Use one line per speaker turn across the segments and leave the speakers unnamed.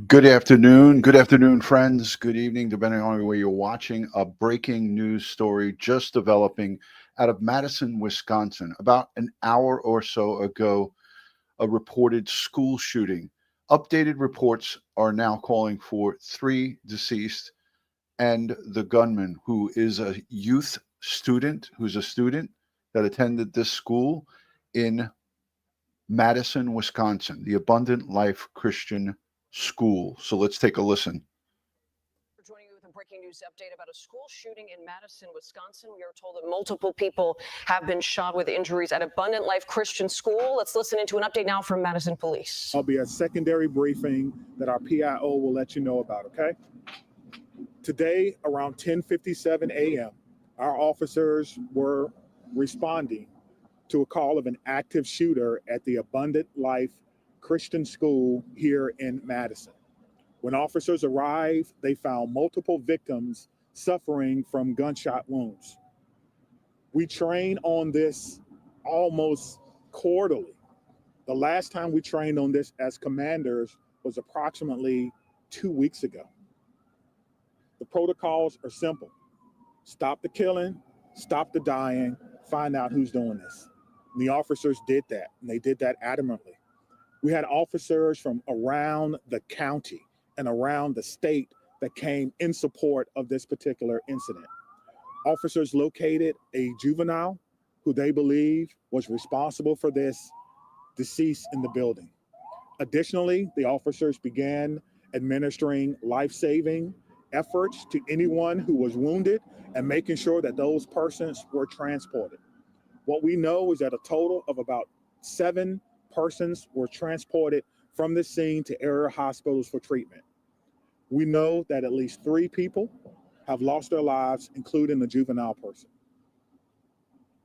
Good afternoon, friends. Good evening, depending on where you're watching. A breaking news story just developing out of Madison, Wisconsin. About an hour or so ago, a reported school shooting. Updated reports are now calling for three deceased and the gunman, who is a youth student, who's a student that attended this school in Madison, Wisconsin, the Abundant Life Christian School. So let's take a listen.
We're joining you with a breaking news update about a school shooting in Madison, Wisconsin. We are told that multiple people have been shot with injuries at Abundant Life Christian School. Let's listen into an update now from Madison Police.
There'll be a secondary briefing that our PIO will let you know about, okay? Today, around 10:57 a.m., our officers were responding to a call of an active shooter at the Abundant Life Christian School here in Madison. When officers arrived, they found multiple victims suffering from gunshot wounds. We train on this almost quarterly. The last time we trained on this as commanders was approximately 2 weeks ago. The protocols are simple. Stop the killing, stop the dying, find out who's doing this. And the officers did that, and they did that adamantly. We had officers from around the county and around the state that came in support of this particular incident. Officers located a juvenile who they believe was responsible for this deceased in the building. Additionally, the officers began administering life-saving efforts to anyone who was wounded and making sure that those persons were transported. What we know is that a total of about 7 persons were transported from the scene to area hospitals for treatment. We know that at least 3 people have lost their lives, including the juvenile person.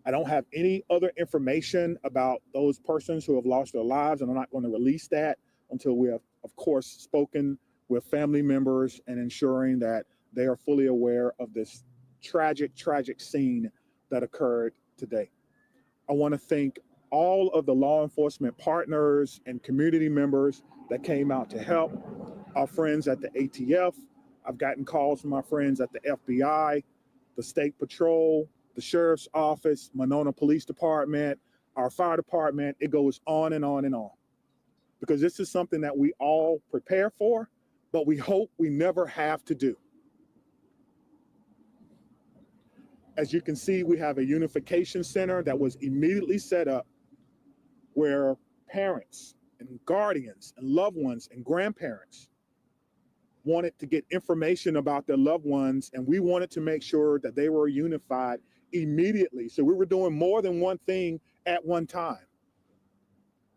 I don't have any other information about those persons who have lost their lives, and I'm not going to release that until we have, of course, spoken with family members and ensuring that they are fully aware of this tragic scene that occurred today. I want to thank all of the law enforcement partners and community members that came out to help, our friends at the ATF. I've gotten calls from my friends at the FBI, the State Patrol, the Sheriff's Office, Monona Police Department, our fire department. It goes on and on and on. Because this is something that we all prepare for, but we hope we never have to do. As you can see, we have a unification center that was immediately set up where parents and guardians and loved ones and grandparents wanted to get information about their loved ones, and we wanted to make sure that they were unified immediately. So we were doing more than one thing at one time.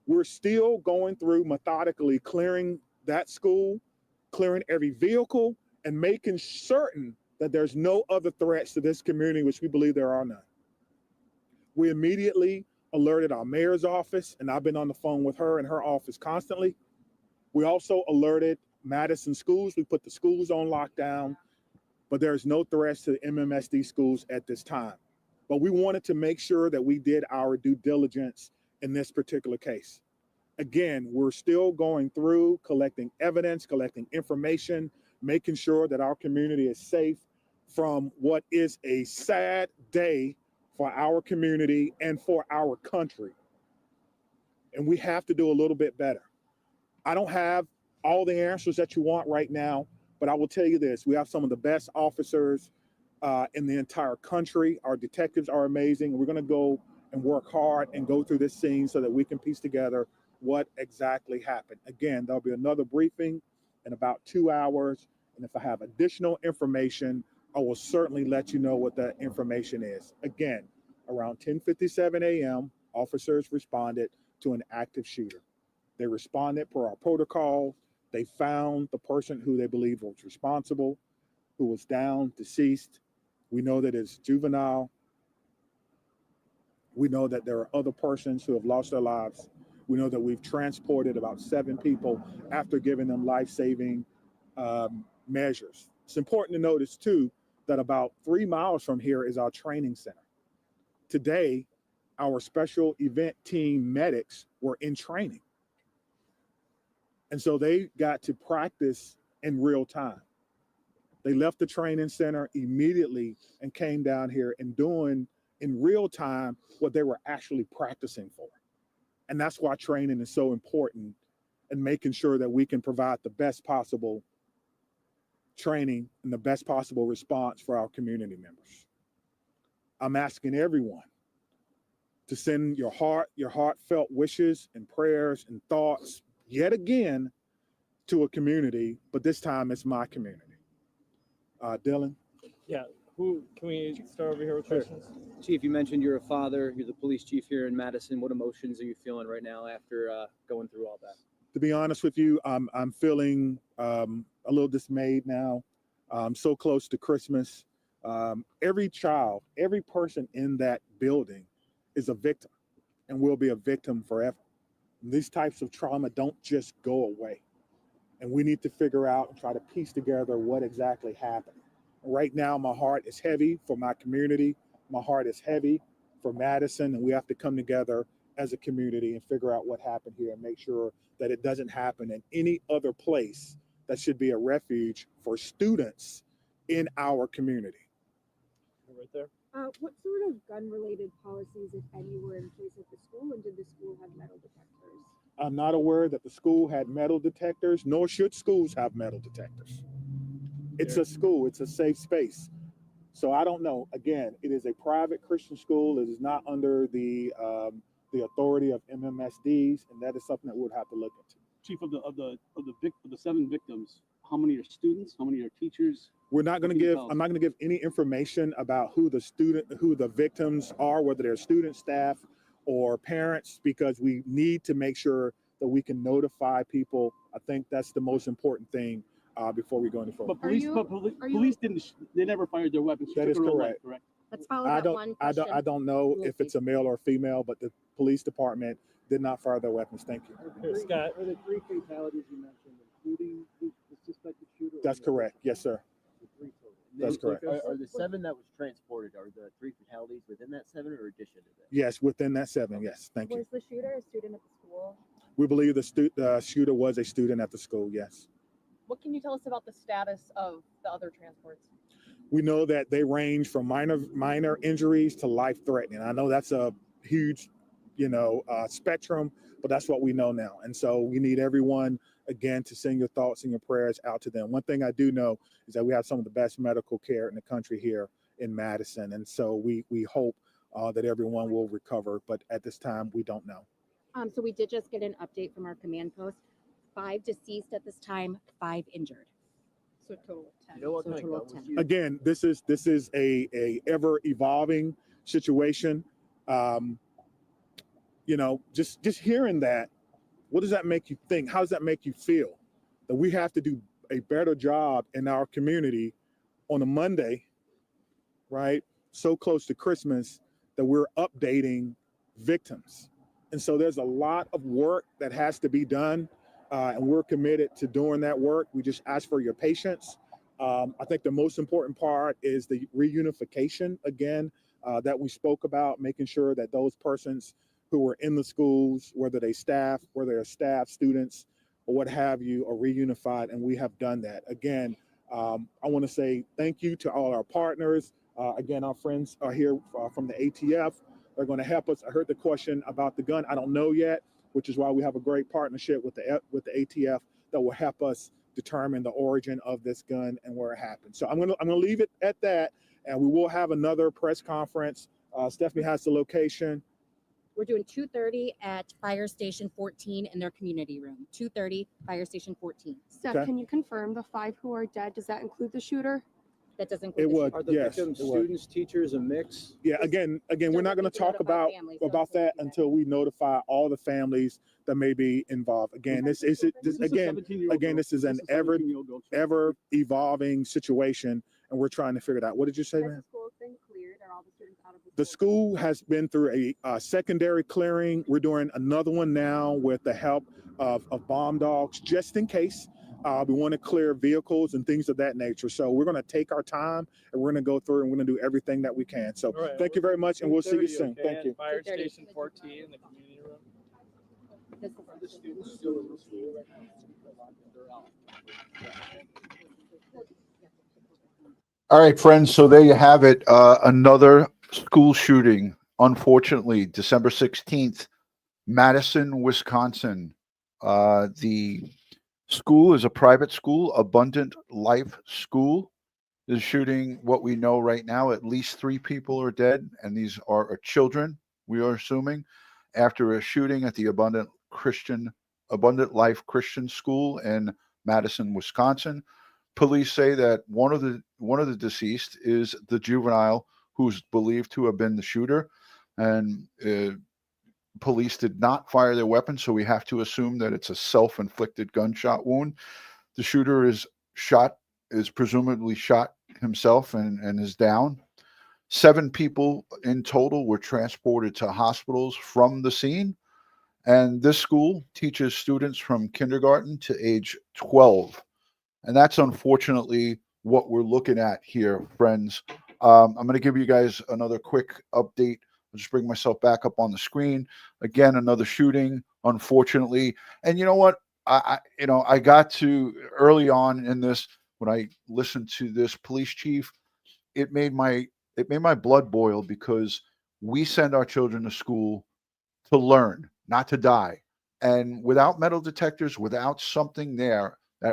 We're still going through methodically clearing that school, clearing every vehicle, and making certain that there's no other threats to this community, which we believe there are none. We immediately alerted our mayor's office, and I've been on the phone with her and her office constantly. We also alerted Madison schools. We put the schools on lockdown, but there's no threats to the MMSD schools at this time. But we wanted to make sure that we did our due diligence in this particular case. Again, we're still going through collecting evidence, collecting information, making sure that our community is safe from what is a sad day for our community and for our country. And we have to do a little bit better. I don't have all the answers that you want right now, but I will tell you this: we have some of the best officers in the entire country. Our detectives are amazing. We're going to go and work hard and go through this scene so that we can piece together what exactly happened. Again, there'll be another briefing in about 2 hours, and if I have additional information, I will certainly let you know what that information is. Again, around 10:57 a.m., officers responded to an active shooter. They responded per our protocol. They found the person who they believe was responsible, who was down, deceased. We know that it's juvenile. We know that there are other persons who have lost their lives. We know that we've transported about 7 people after giving them life-saving measures. It's important to notice, too, that about 3 miles from here is our training center. Today, our special event team medics were in training. And so they got to practice in real time. They left the training center immediately and came down here and doing in real time what they were actually practicing for. And that's why training is so important, and making sure that we can provide the best possible training and the best possible response for our community members. I'm asking everyone to send your heartfelt wishes and prayers and thoughts yet again to a community, but this time it's my community. Dylan?
Yeah, can we start over here with questions?
Chief, you mentioned you're a father, you're the police chief here in Madison. What emotions are you feeling right now after going through all that?
To be honest with you, I'm feeling a little dismayed now. So close to Christmas. Every child, every person in that building is a victim and will be a victim forever. And these types of trauma don't just go away. And we need to figure out and try to piece together what exactly happened. Right now, my heart is heavy for my community. My heart is heavy for Madison, and we have to come together as a community and figure out what happened here and make sure that it doesn't happen in any other place that should be a refuge for students in our community.
Right there.
What sort of gun-related policies, if any, were in place at the school, and did the school have metal detectors?
I'm not aware that the school had metal detectors, nor should schools have metal detectors. It's a school, it's a safe space. So I don't know. Again, it is a private Christian school. It is not under the authority of MMSDs, and that is something that we'll have to look into.
Chief, of the 7 victims, how many are students? How many are teachers?
I'm not going to give any information about who the victims are, whether they're students, staff, or parents, because we need to make sure that we can notify people. I think that's the most important thing before we go any further.
But police they never fired their weapons.
That is correct.
Correct.
Let's follow that one question.
I don't know if it's a male or female, but the police department did not fire their weapons. Thank you.
Here, Scott.
Were the 3 fatalities you mentioned, including the suspected shooter?
That's correct. Yes, sir. That's correct.
Are the 7 that was transported, are the 3 fatalities within that 7 or addition to that?
Yes, within that 7. Yes, thank you.
Was the shooter a student at the school?
We believe the shooter was a student at the school. Yes.
What can you tell us about the status of the other transports?
We know that they range from minor injuries to life-threatening. I know that's a huge, spectrum, but that's what we know now. And so we need everyone, again, to send your thoughts and your prayers out to them. One thing I do know is that we have some of the best medical care in the country here in Madison. And so we hope that everyone will recover, but at this time, we don't know.
So we did just get an update from our command post. 5 deceased at this time, 5 injured.
So a total of 10.
You know what
So
kind of
total
gun
of
was
10.
used?
Again, this is a ever evolving situation. Just hearing that, what does that make you think? How does that make you feel? That we have to do a better job in our community on a Monday, right? So close to Christmas, that we're updating victims. And so there's a lot of work that has to be done, and we're committed to doing that work. We just ask for your patience. I think the most important part is the reunification, again, that we spoke about, making sure that those persons who were in the schools, whether they're staff, students, or what have you, are reunified, and we have done that. Again, I want to say thank you to all our partners. Again, our friends are here from the ATF. They're going to help us. I heard the question about the gun. I don't know yet, which is why we have a great partnership with the ATF that will help us determine the origin of this gun and where it happened. So I'm gonna leave it at that, and we will have another press conference. Stephanie has the location.
We're doing 2:30 at Fire Station 14 in their community room. 2:30, Fire Station 14.
Steph,
Okay.
can you confirm the 5 who are dead? Does that include the shooter?
That doesn't include
It
the
would.
Are the
Yes,
victims
it would.
students, teachers, a mix?
Yeah, again, we're not going to talk about that until we notify all the families that may be involved. Again, this is an ever evolving situation, and we're trying to figure it out. What did you say,
Has
man?
the school been cleared? Are all the students out of
The school has been through a secondary clearing. We're doing another one now with the help of bomb dogs, just in case. We want to clear vehicles and things of that nature. So we're going to take our time, and we're going to go through, and we're going to do everything that we can. So
All right,
thank you very much, and we'll see you soon.
Okay,
Thank you.
Fire
2:30.
Station 14 in the community room.
This is-
Are the students still in the school right now?
All right, friends. So there you have it. Another school shooting. Unfortunately, December 16th, Madison, Wisconsin. The school is a private school, Abundant Life School. Is shooting. What we know right now, at least 3 people are dead, and these are children, we are assuming, after a shooting at the Abundant Life Christian School in Madison, Wisconsin. Police say that one of the deceased is the juvenile who's believed to have been the shooter, and police did not fire their weapon, so we have to assume that it's a self-inflicted gunshot wound. The shooter is presumably shot himself and is down. 7 people in total were transported to hospitals from the scene. And this school teaches students from kindergarten to age 12. And that's unfortunately what we're looking at here, friends. I'm going to give you guys another quick update. I'll just bring myself back up on the screen. Again, another shooting, unfortunately. And you know what? I got to early on in this, when I listened to this police chief, it made my blood boil, because we send our children to school to learn, not to die. And without metal detectors, without something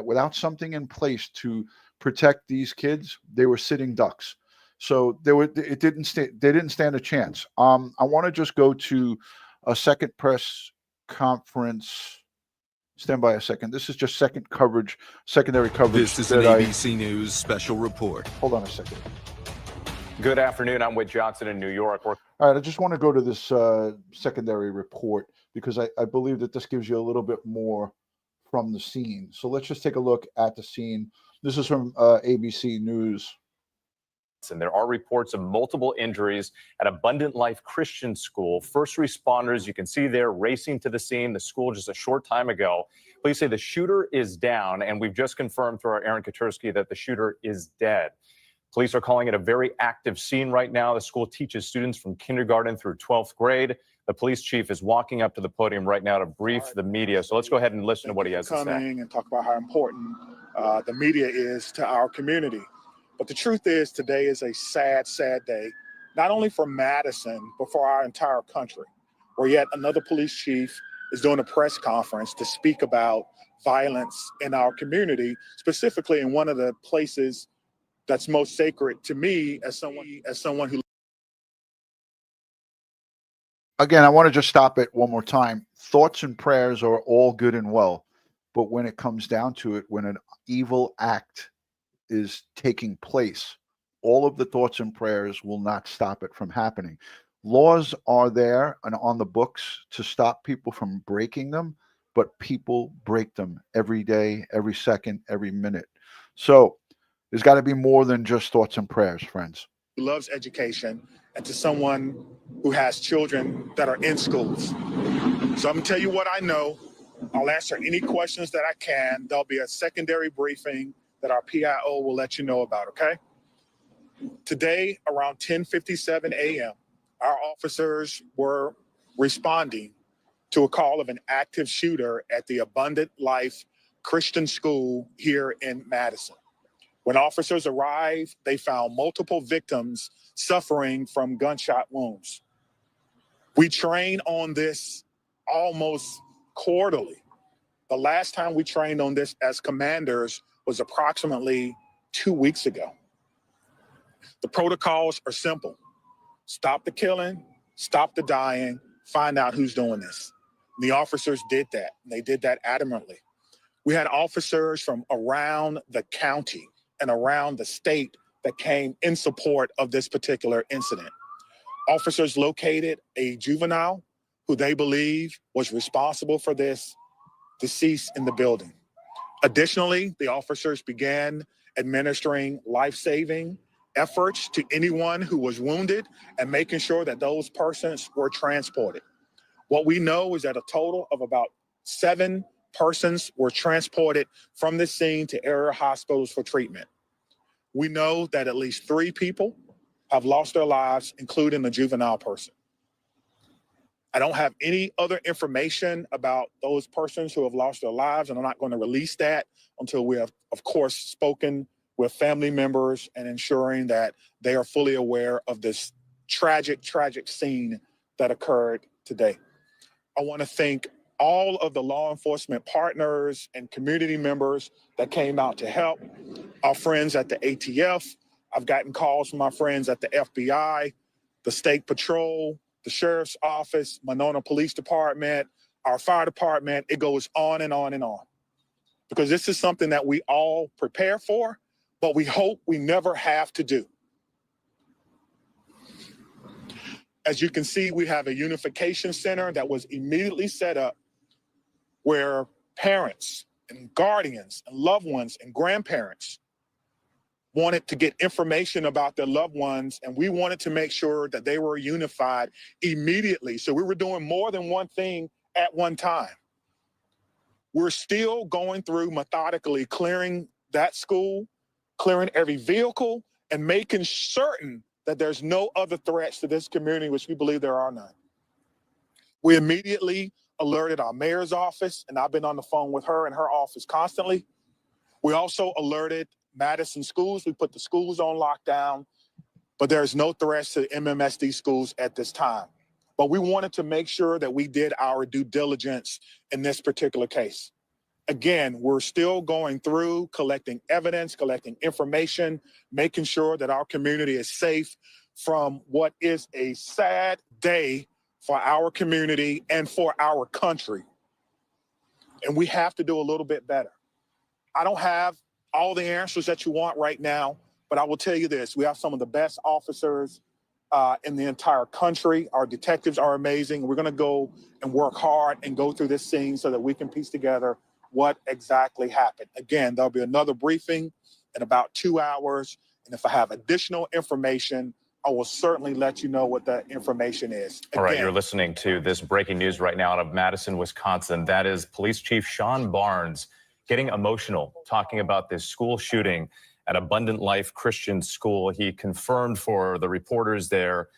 without something in place to protect these kids, they were sitting ducks. So they didn't stand a chance. I want to just go to a second press conference. Stand by a second. This is just secondary coverage.
This is an ABC News special report.
Hold on a second.
Good afternoon. I'm with Johnson in New York.
All right, I just want to go to this secondary report, because I believe that this gives you a little bit more from the scene. So let's just take a look at the scene. This is from ABC News.
And there are reports of multiple injuries at Abundant Life Christian School. First responders, you can see there, racing to the scene, the school just a short time ago. Police say the shooter is down, and we've just confirmed through our Aaron Katursky that the shooter is dead. Police are calling it a very active scene right now. The school teaches students from kindergarten through 12th grade. The police chief is walking up to the podium right now to brief the media. So let's go ahead and listen to what he has to say.
Coming and talk about how important the media is to our community. But the truth is, today is a sad, sad day, not only for Madison, but for our entire country, where yet another police chief is doing a press conference to speak about violence in our community, specifically in one of the places that's most sacred to me as someone who.
Again, I want to just stop it one more time. Thoughts and prayers are all good and well, but when it comes down to it, when an evil act is taking place, all of the thoughts and prayers will not stop it from happening. Laws are there and on the books to stop people from breaking them, but people break them every day, every second, every minute. So there's got to be more than just thoughts and prayers, friends.
Who loves education, and to someone who has children that are in schools. So I'm gonna tell you what I know. I'll answer any questions that I can. There'll be a secondary briefing that our PIO will let you know about, okay? Today, around 10:57 a.m., our officers were responding to a call of an active shooter at the Abundant Life Christian School here in Madison. When officers arrived, they found multiple victims suffering from gunshot wounds. We train on this almost quarterly. The last time we trained on this as commanders was approximately 2 weeks ago. The protocols are simple. Stop the killing, stop the dying, find out who's doing this. The officers did that. They did that adamantly. We had officers from around the county and around the state that came in support of this particular incident. Officers located a juvenile who they believe was responsible for this deceased in the building. Additionally, the officers began administering life-saving efforts to anyone who was wounded and making sure that those persons were transported. What we know is that a total of about 7 persons were transported from the scene to area hospitals for treatment. We know that at least 3 people have lost their lives, including a juvenile person. I don't have any other information about those persons who have lost their lives, and I'm not going to release that until we have, of course, spoken with family members and ensuring that they are fully aware of this tragic scene that occurred today. I want to thank all of the law enforcement partners and community members that came out to help, our friends at the ATF. I've gotten calls from my friends at the FBI, the State Patrol, the Sheriff's Office, Monona Police Department, our fire department. It goes on and on and on. Because this is something that we all prepare for, but we hope we never have to do. As you can see, we have a unification center that was immediately set up where parents and guardians and loved ones and grandparents wanted to get information about their loved ones, and we wanted to make sure that they were unified immediately. So we were doing more than one thing at one time. We're still going through methodically clearing that school, clearing every vehicle, and making certain that there's no other threats to this community, which we believe there are none. We immediately alerted our mayor's office, and I've been on the phone with her and her office constantly. We also alerted Madison schools. We put the schools on lockdown, but there's no threats to MMSD schools at this time. But we wanted to make sure that we did our due diligence in this particular case. Again, we're still going through collecting evidence, collecting information, making sure that our community is safe from what is a sad day for our community and for our country. And we have to do a little bit better. I don't have all the answers that you want right now, but I will tell you this: we have some of the best officers in the entire country. Our detectives are amazing. We're going to go and work hard and go through this scene so that we can piece together what exactly happened. Again, there'll be another briefing in about 2 hours. And if I have additional information, I will certainly let you know what that information is.
All right, you're listening to this breaking news right now out of Madison, Wisconsin. That is Police Chief Shon Barnes getting emotional, talking about this school shooting at Abundant Life Christian School. He confirmed for the reporters there,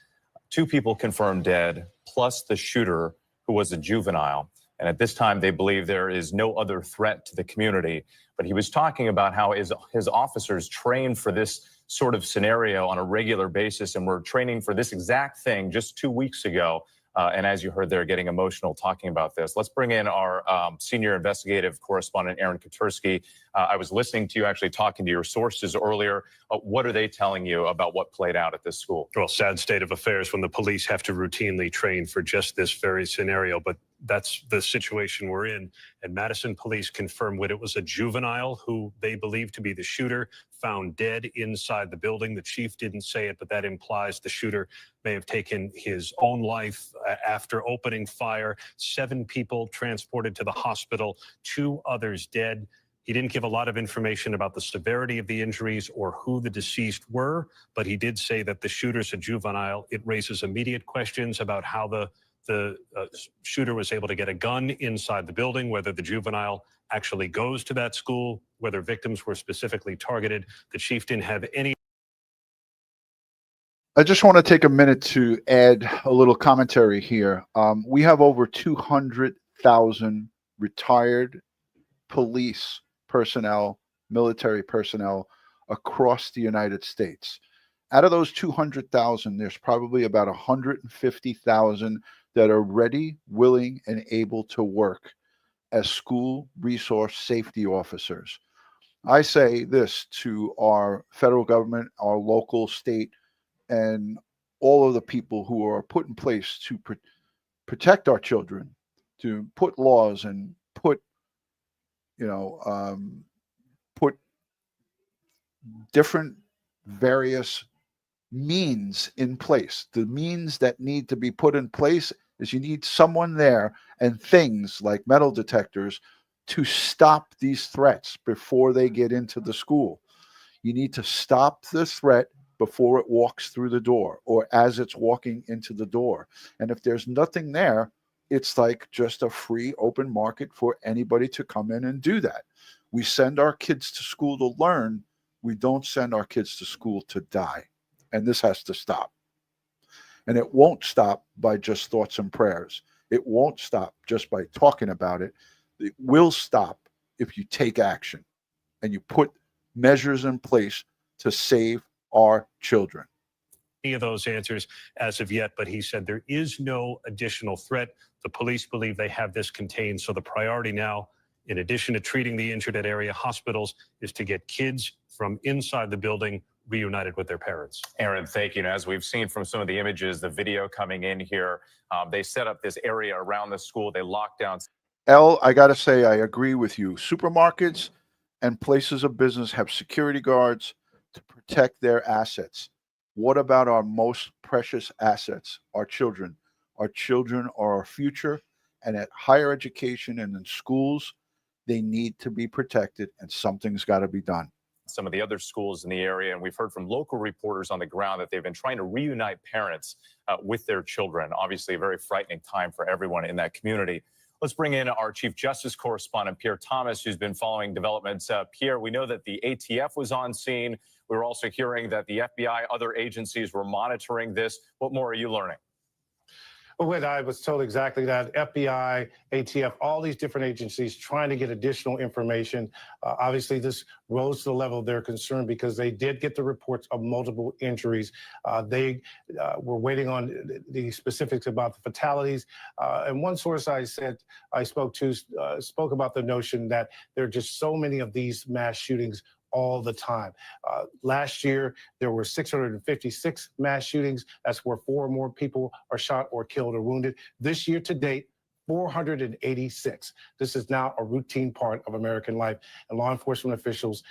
2 people confirmed dead, plus the shooter, who was a juvenile. And at this time, they believe there is no other threat to the community. But he was talking about how his officers train for this sort of scenario on a regular basis, and were training for this exact thing just 2 weeks ago. And as you heard, they're getting emotional talking about this. Let's bring in our senior investigative correspondent, Aaron Katursky. I was listening to you actually talking to your sources earlier. What are they telling you about what played out at this school?
Well, sad state of affairs when the police have to routinely train for just this very scenario, but that's the situation we're in. And Madison police confirmed that it was a juvenile who they believe to be the shooter, found dead inside the building. The chief didn't say it, but that implies the shooter may have taken his own life after opening fire. 7 people transported to the hospital, 2 others dead. He didn't give a lot of information about the severity of the injuries or who the deceased were, but he did say that the shooter's a juvenile. It raises immediate questions about how the shooter was able to get a gun inside the building, whether the juvenile actually goes to that school, whether victims were specifically targeted. The chief didn't have any.
I just want to take a minute to add a little commentary here. We have over 200,000 retired police personnel, military personnel across the United States. Out of those 200,000, there's probably about 150,000 that are ready, willing, and able to work as school resource safety officers. I say this to our federal government, our local, state, and all of the people who are put in place to protect our children, to put laws and put different various means in place. The means that need to be put in place is you need someone there and things like metal detectors to stop these threats before they get into the school. You need to stop the threat before it walks through the door or as it's walking into the door. And if there's nothing there, it's like just a free open market for anybody to come in and do that. We send our kids to school to learn. We don't send our kids to school to die. And this has to stop. And it won't stop by just thoughts and prayers. It won't stop just by talking about it. It will stop if you take action and you put measures in place to save our children.
Any of those answers as of yet, but he said there is no additional threat. The police believe they have this contained. So the priority now, in addition to treating the injured at area hospitals, is to get kids from inside the building reunited with their parents.
Aaron, thank you. And as we've seen from some of the images, the video coming in here, they set up this area around the school. They locked down.
I got to say, I agree with you. Supermarkets and places of business have security guards to protect their assets. What about our most precious assets, our children? Our children are our future, and at higher education and in schools, they need to be protected, and something's got to be done.
Some of the other schools in the area, and we've heard from local reporters on the ground that they've been trying to reunite parents with their children. Obviously, a very frightening time for everyone in that community. Let's bring in our Chief Justice correspondent, Pierre Thomas, who's been following developments. Pierre, we know that the ATF was on scene. We were also hearing that the FBI, other agencies were monitoring this. What more are you learning?
Well, I was told exactly that. FBI, ATF, all these different agencies trying to get additional information. Obviously, this rose to the level of their concern because they did get the reports of multiple injuries. They were waiting on the specifics about the fatalities. And one source I spoke to spoke about the notion that there are just so many of these mass shootings all the time. Last year, there were 656 mass shootings. That's where 4 or more people are shot or killed or wounded. This year to date, 486. This is now a routine part of American life. And law enforcement officials,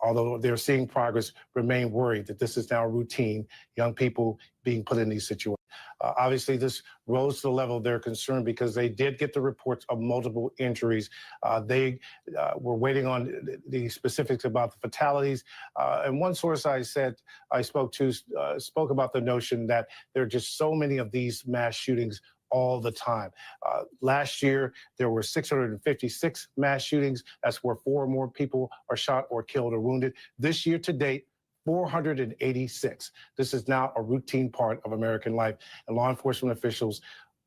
although they're seeing progress, remain worried that this is now routine, young people being put in these situations. Obviously, this rose to the level of their concern because they did get the reports of multiple injuries. They were waiting on the specifics about the fatalities. And one source I spoke to spoke about the notion that there are just so many of these mass shootings all the time. Last year, there were 656 mass shootings. That's where 4 or more people are shot or killed or wounded. This year to date, 486. This is now a routine part of American life. And law enforcement officials,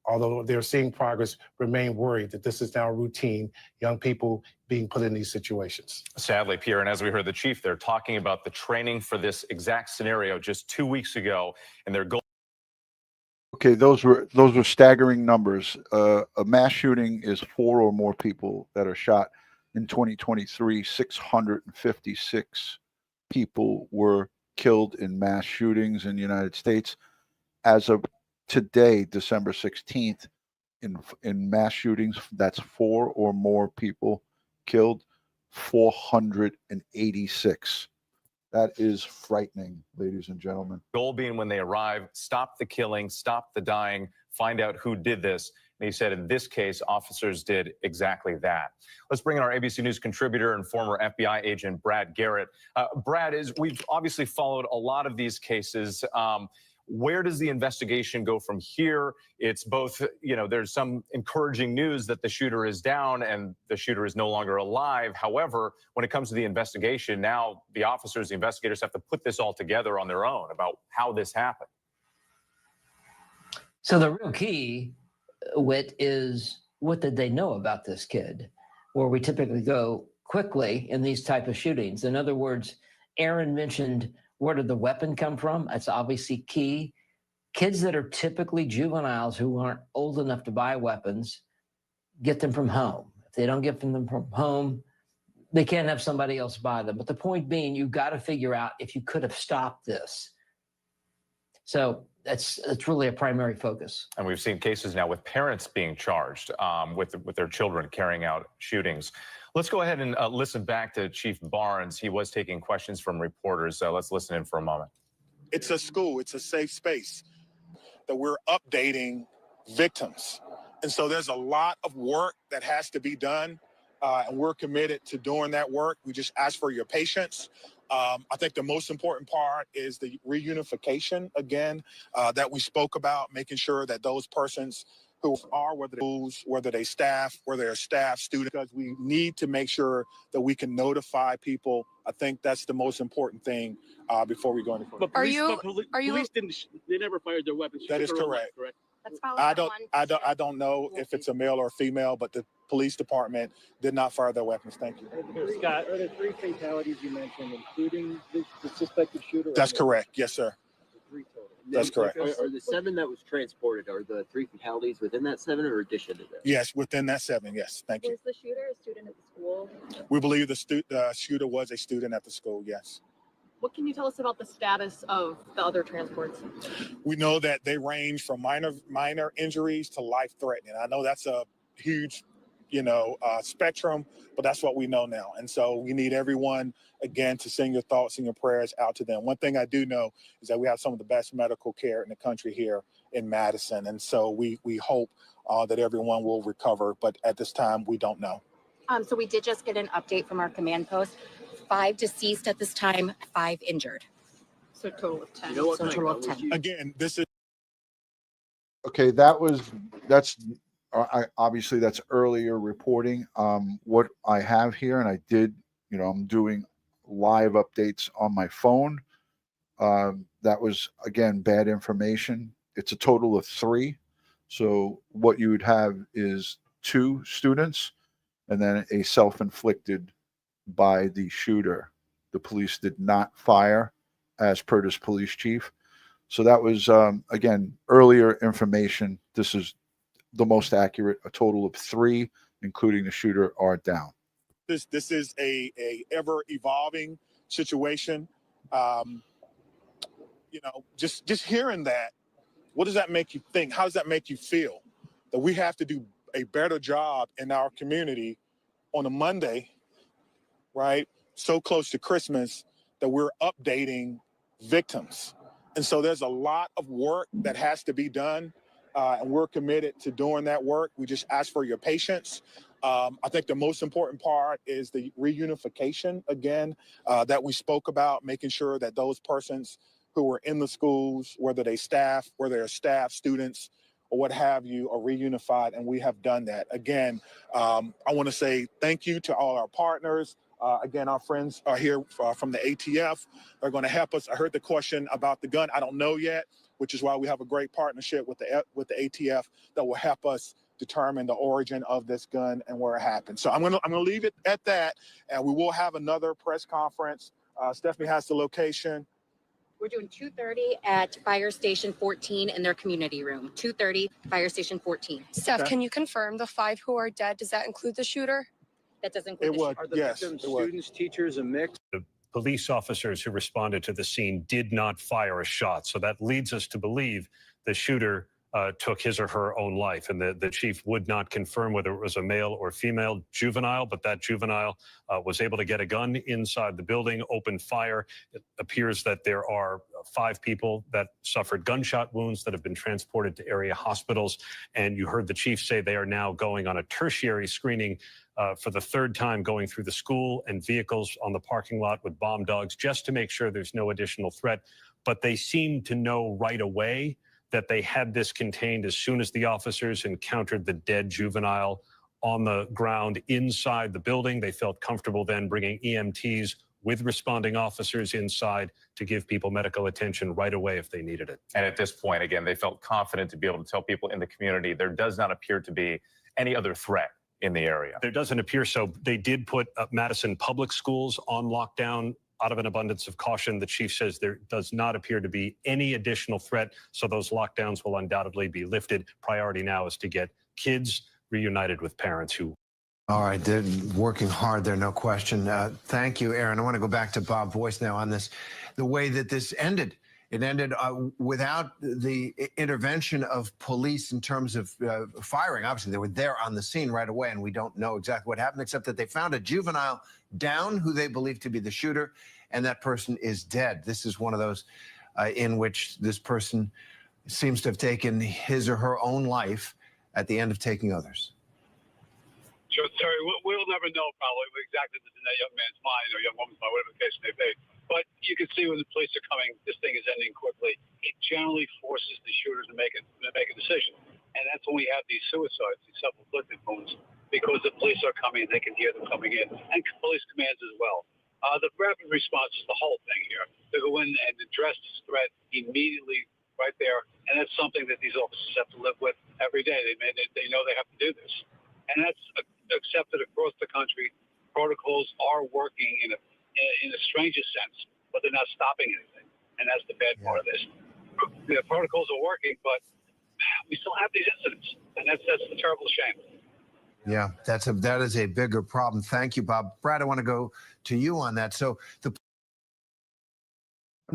although they're seeing progress, remain worried that this is now routine, young people being put in these situations.
Sadly, Pierre, and as we heard the chief, they're talking about the training for this exact scenario just 2 weeks ago, and their goal.
Okay, those were staggering numbers. A mass shooting is 4 or more people that are shot. In 2023, 656 people were killed in mass shootings in the United States. As of today, December 16th, in mass shootings, that's 4 or more people killed, 486. That is frightening, ladies and gentlemen.
Goal being when they arrive, stop the killing, stop the dying, find out who did this. And he said in this case, officers did exactly that. Let's bring in our ABC News contributor and former FBI agent, Brad Garrett. Brad, we've obviously followed a lot of these cases. Where does the investigation go from here? It's both, there's some encouraging news that the shooter is down and the shooter is no longer alive. However, when it comes to the investigation, now the officers, the investigators have to put this all together on their own about how this happened.
So the real key, Whit, is what did they know about this kid? Where we typically go quickly in these type of shootings. In other words, Aaron mentioned, where did the weapon come from? That's obviously key. Kids that are typically juveniles who aren't old enough to buy weapons, get them from home. If they don't get them from home, they can't have somebody else buy them. But the point being, you've got to figure out if you could have stopped this. So that's really a primary focus.
And we've seen cases now with parents being charged with their children carrying out shootings. Let's go ahead and listen back to Chief Barnes. He was taking questions from reporters. So let's listen in for a moment.
It's a school. It's a safe space that we're updating victims. And so there's a lot of work that has to be done. And we're committed to doing that work. We just ask for your patience. I think the most important part is the reunification, again, that we spoke about, making sure that those persons who are, whether they schools, whether they staff, whether they're staff, students, because we need to make sure that we can notify people. I think that's the most important thing before we go any further.
But police didn't, they never fired their weapons.
That is correct.
Correct.
Let's follow
I
that
don't,
one.
I don't know if it's a male or female, but the police department did not fire their weapons. Thank you.
Scott, are the 3 fatalities you mentioned, including the suspected shooter?
That's correct. Yes, sir.
3 total.
That's correct.
Are the 7 that was transported, are the 3 fatalities within that 7 or addition to that?
Yes, within that 7. Yes, thank you.
Was the shooter a student at the school?
We believe the shooter was a student at the school. Yes.
What can you tell us about the status of the other transports?
We know that they range from minor injuries to life-threatening. I know that's a huge, spectrum, but that's what we know now. And so we need everyone, again, to send your thoughts and your prayers out to them. One thing I do know is that we have some of the best medical care in the country here in Madison. And so we hope that everyone will recover, but at this time, we don't know.
So we did just get an update from our command post. 5 deceased at this time, 5 injured.
So total of 10.
You know what
So
kind
total
of
of
gun
10.
was
Again, this is
Okay, that's obviously that's earlier reporting. What I have here, and I did, I'm doing live updates on my phone. That was again bad information. It's a total of 3. So what you would have is 2 students, and then a self-inflicted by the shooter. The police did not fire, as per this police chief. So that was, again, earlier information. This is the most accurate. A total of 3, including the shooter, are down.
This is a ever evolving situation. Just hearing that, what does that make you think? How does that make you feel? That we have to do a better job in our community on a Monday, right? So close to Christmas, that we're updating victims. And so there's a lot of work that has to be done, and we're committed to doing that work. We just ask for your patience. I think the most important part is the reunification, again, that we spoke about, making sure that those persons who were in the schools, whether they're staff, students, or what have you, are reunified, and we have done that. Again, I want to say thank you to all our partners. Again, our friends are here from the ATF. They're going to help us. I heard the question about the gun. I don't know yet, which is why we have a great partnership with the ATF that will help us determine the origin of this gun and where it happened. So I'm gonna leave it at that, and we will have another press conference. Stephanie has the location.
We're doing 2:30 at Fire Station 14 in their community room. 2:30, Fire Station 14.
Steph,
Okay.
can you confirm the 5 who are dead? Does that include the shooter?
That doesn't include
It
the
would,
Are the
yes,
victims
it would.
students, teachers, a mix?
The police officers who responded to the scene did not fire a shot. So that leads us to believe the shooter took his or her own life. And the chief would not confirm whether it was a male or female juvenile, but that juvenile was able to get a gun inside the building, open fire. It appears that there are 5 people that suffered gunshot wounds that have been transported to area hospitals. And you heard the chief say they are now going on a tertiary screening for the 3rd time, going through the school and vehicles on the parking lot with bomb dogs, just to make sure there's no additional threat. But they seem to know right away that they had this contained as soon as the officers encountered the dead juvenile on the ground inside the building. They felt comfortable then bringing EMTs with responding officers inside to give people medical attention right away if they needed it.
And at this point, again, they felt confident to be able to tell people in the community there does not appear to be any other threat in the area.
There doesn't appear so. They did put Madison public schools on lockdown out of an abundance of caution. The chief says there does not appear to be any additional threat, so those lockdowns will undoubtedly be lifted. Priority now is to get kids reunited with parents who...
All right, they're working hard there, no question. Thank you, Aaron. I want to go back to Bob Boyce now on this, the way that this ended. It ended without the intervention of police in terms of firing. Obviously, they were there on the scene right away, and we don't know exactly what happened, except that they found a juvenile down who they believe to be the shooter, and that person is dead. This is one of those in which this person seems to have taken his or her own life at the end of taking others.
Sure, Terry, we'll never know probably exactly what's in that young man's mind or young woman's mind, whatever the case may be. But you can see when the police are coming, this thing is ending quickly. It generally forces the shooters to make a decision. And that's when we have these suicides, these self-inflicted wounds, because the police are coming, they can hear them coming in, and police commands as well. The rapid response is the whole thing here. They go in and address this threat immediately right there, and that's something that these officers have to live with every day. They know they have to do this, and that's accepted across the country. Protocols are working in the strangest sense, but they're not stopping anything, and that's the bad part of this. The protocols are working, but we still have these incidents, and that's a terrible shame.
Yeah, that is a bigger problem. Thank you, Bob. Brad, I want to go to you on that. So
I'm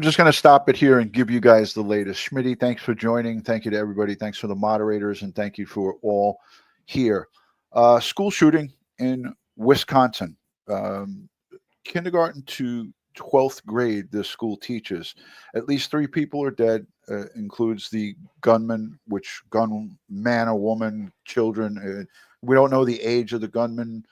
just going to stop it here and give you guys the latest. Schmitty, thanks for joining. Thank you to everybody. Thanks for the moderators, and thank you for all here. School shooting in Wisconsin. Kindergarten to 12th grade, the school teaches. At least 3 people are dead, includes the gunman, which gunman, a woman, children. We don't know the age of the gunman.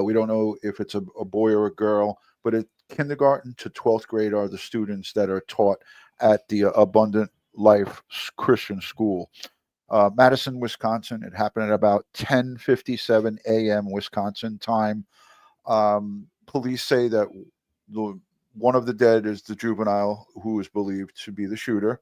We don't know if it's a boy or a girl, but at kindergarten to 12th grade are the students that are taught at the Abundant Life Christian School. Madison, Wisconsin. It happened at about 10:57 a.m. Wisconsin time. Police say that one of the dead is the juvenile who is believed to be the shooter.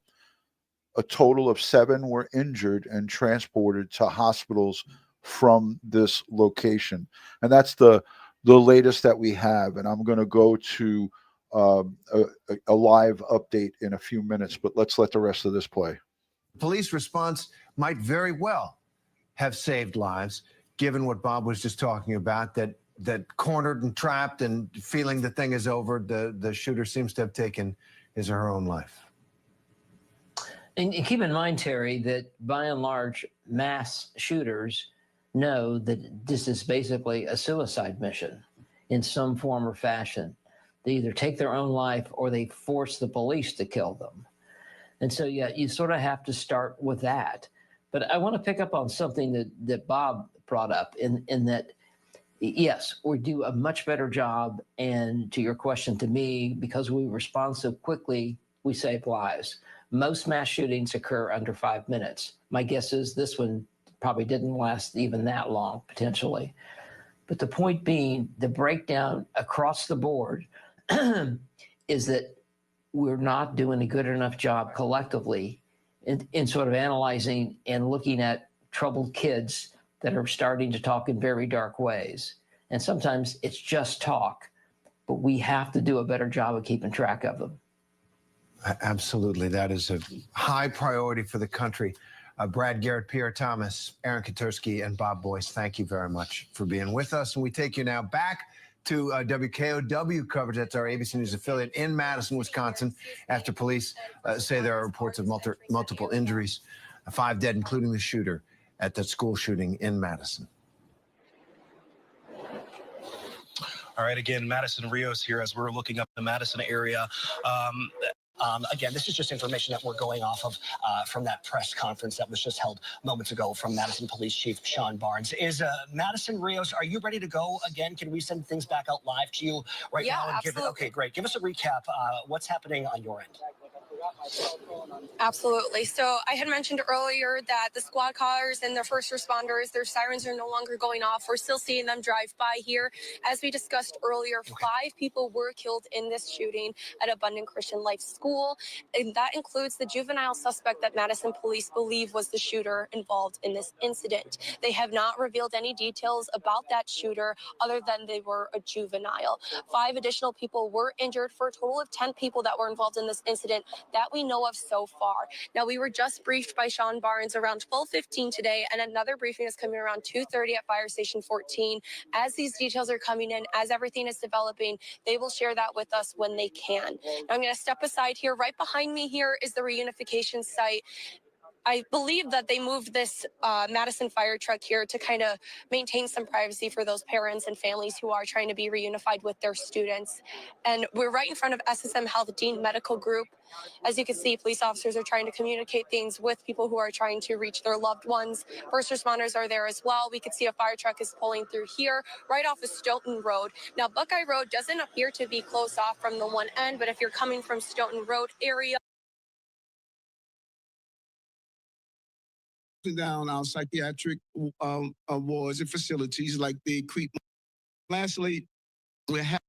A total of 7 were injured and transported to hospitals from this location. And that's the latest that we have. And I'm going to go to a live update in a few minutes, but let's let the rest of this play.
police response might very well have saved lives, given what Bob was just talking about, that cornered and trapped and feeling the thing is over, the shooter seems to have taken his or her own life.
And keep in mind, Terry, that by and large, mass shooters know that this is basically a suicide mission in some form or fashion. They either take their own life or they force the police to kill them. And so, yeah, you sort of have to start with that. But I want to pick up on something that Bob brought up in that, yes, we do a much better job. And to your question to me, because we respond so quickly, we save lives. Most mass shootings occur under 5 minutes. My guess is this one probably didn't last even that long, potentially. But the point being, the breakdown across the board is that we're not doing a good enough job collectively in sort of analyzing and looking at troubled kids that are starting to talk in very dark ways. And sometimes it's just talk, but we have to do a better job of keeping track of them.
Absolutely. That is a high priority for the country. Brad Garrett, Pierre Thomas, Aaron Katursky, and Bob Boyce, thank you very much for being with us. And we take you now back to WKOW coverage. That's our ABC News affiliate in Madison, Wisconsin, after police say there are reports of multiple injuries, 5 dead, including the shooter at that school shooting in Madison.
All right, again, Madison Rios here as we're looking up the Madison area. Again, this is just information that we're going off of from that press conference that was just held moments ago from Madison Police Chief Shon Barnes. Is Madison Rios, are you ready to go again? Can we send things back out live to you right now? And
Absolutely.
okay, great. Give us a recap. What's happening on your end?
Absolutely. So I had mentioned earlier that the squad cars and the first responders, their sirens are no longer going off. We're still seeing them drive by here. As we discussed earlier, 5 people were killed in this shooting at Abundant Christian Life School. And that includes the juvenile suspect that Madison police believe was the shooter involved in this incident. They have not revealed any details about that shooter other than they were a juvenile. 5 additional people were injured for a total of 10 people that were involved in this incident that we know of so far. Now, we were just briefed by Shon Barnes around 12:15 today, and another briefing is coming around 2:30 at Fire Station 14. As these details are coming in, as everything is developing, they will share that with us when they can. Now, I'm going to step aside here. Right behind me here is the reunification site. I believe that they moved this Madison fire truck here to kind of maintain some privacy for those parents and families who are trying to be reunified with their students. And we're right in front of SSM Health Dean Medical Group. As you can see, police officers are trying to communicate things with people who are trying to reach their loved ones. First responders are there as well. We could see a fire truck is pulling through here, right off of Stoughton Road. Now, Buckeye Road doesn't appear to be close off from the one end, but if you're coming from Stoughton Road area,
down our psychiatric wards and facilities like the creep. Lastly, we have.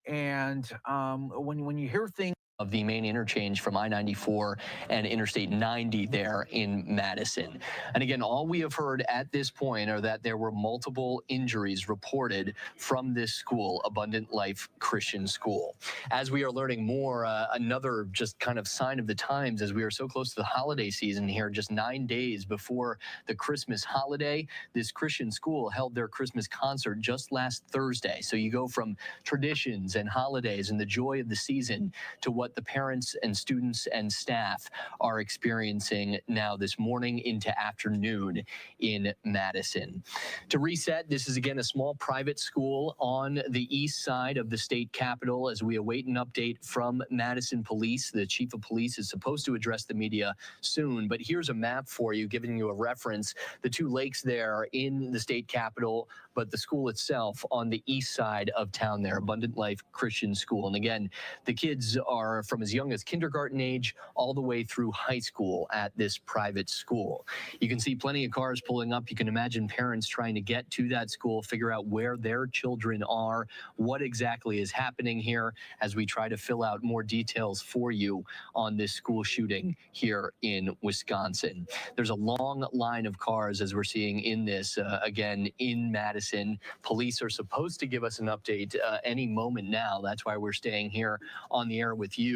And when you hear things of the main interchange from I-94 and Interstate 90 there in Madison. And again, all we have heard at this point are that there were multiple injuries reported from this school, Abundant Life Christian School. As we are learning more, another just kind of sign of the times as we are so close to the holiday season here, just 9 days before the Christmas holiday, this Christian school held their Christmas concert just last Thursday. So you go from traditions and holidays and the joy of the season to what the parents and students and staff are experiencing now this morning into afternoon in Madison. To reset, this is again a small private school on the east side of the state capitol as we await an update from Madison Police. The chief of police is supposed to address the media soon, but here's a map for you, giving you a reference. The two lakes there in the state capitol, but the school itself on the east side of town there, Abundant Life Christian School. And again, the kids are from as young as kindergarten age all the way through high school at this private school. You can see plenty of cars pulling up. You can imagine parents trying to get to that school, figure out where their children are, what exactly is happening here as we try to fill out more details for you on this school shooting here in Wisconsin. There's a long line of cars as we're seeing in this, again, in Madison. Police are supposed to give us an update any moment now. That's why we're staying here on the air with you.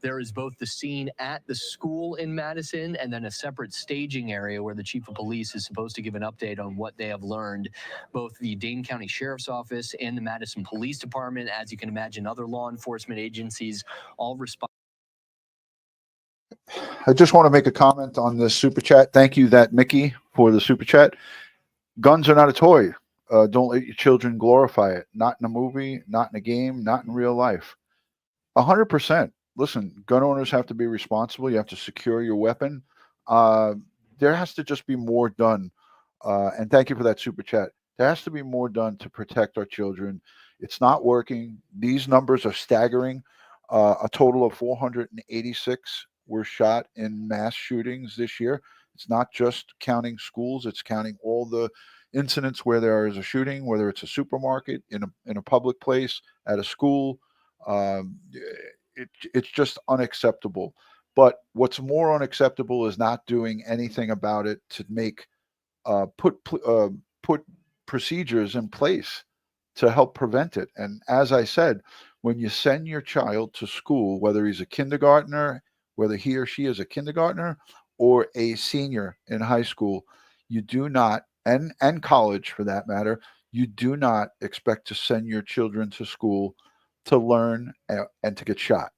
There is both the scene at the school in Madison and then a separate staging area where the chief of police is supposed to give an update on what they have learned. Both the Dane County Sheriff's Office and the Madison Police Department, as you can imagine, other law enforcement agencies all respond.
I just want to make a comment on this super chat. Thank you, that Mickey, for the super chat. Guns are not a toy. Don't let your children glorify it. Not in a movie, not in a game, not in real life. 100%. Listen, gun owners have to be responsible. You have to secure your weapon. There has to just be more done. And thank you for that super chat. There has to be more done to protect our children. It's not working. These numbers are staggering. A total of 486 were shot in mass shootings this year. It's not just counting schools. It's counting all the incidents where there is a shooting, whether it's a supermarket, in a public place, at a school. It's just unacceptable. But what's more unacceptable is not doing anything about it to make put procedures in place to help prevent it. And as I said, when you send your child to school, whether he's a kindergartner, whether he or she is a kindergartner or a senior in high school, you do not, and college for that matter, you do not expect to send your children to school to learn and to get shot.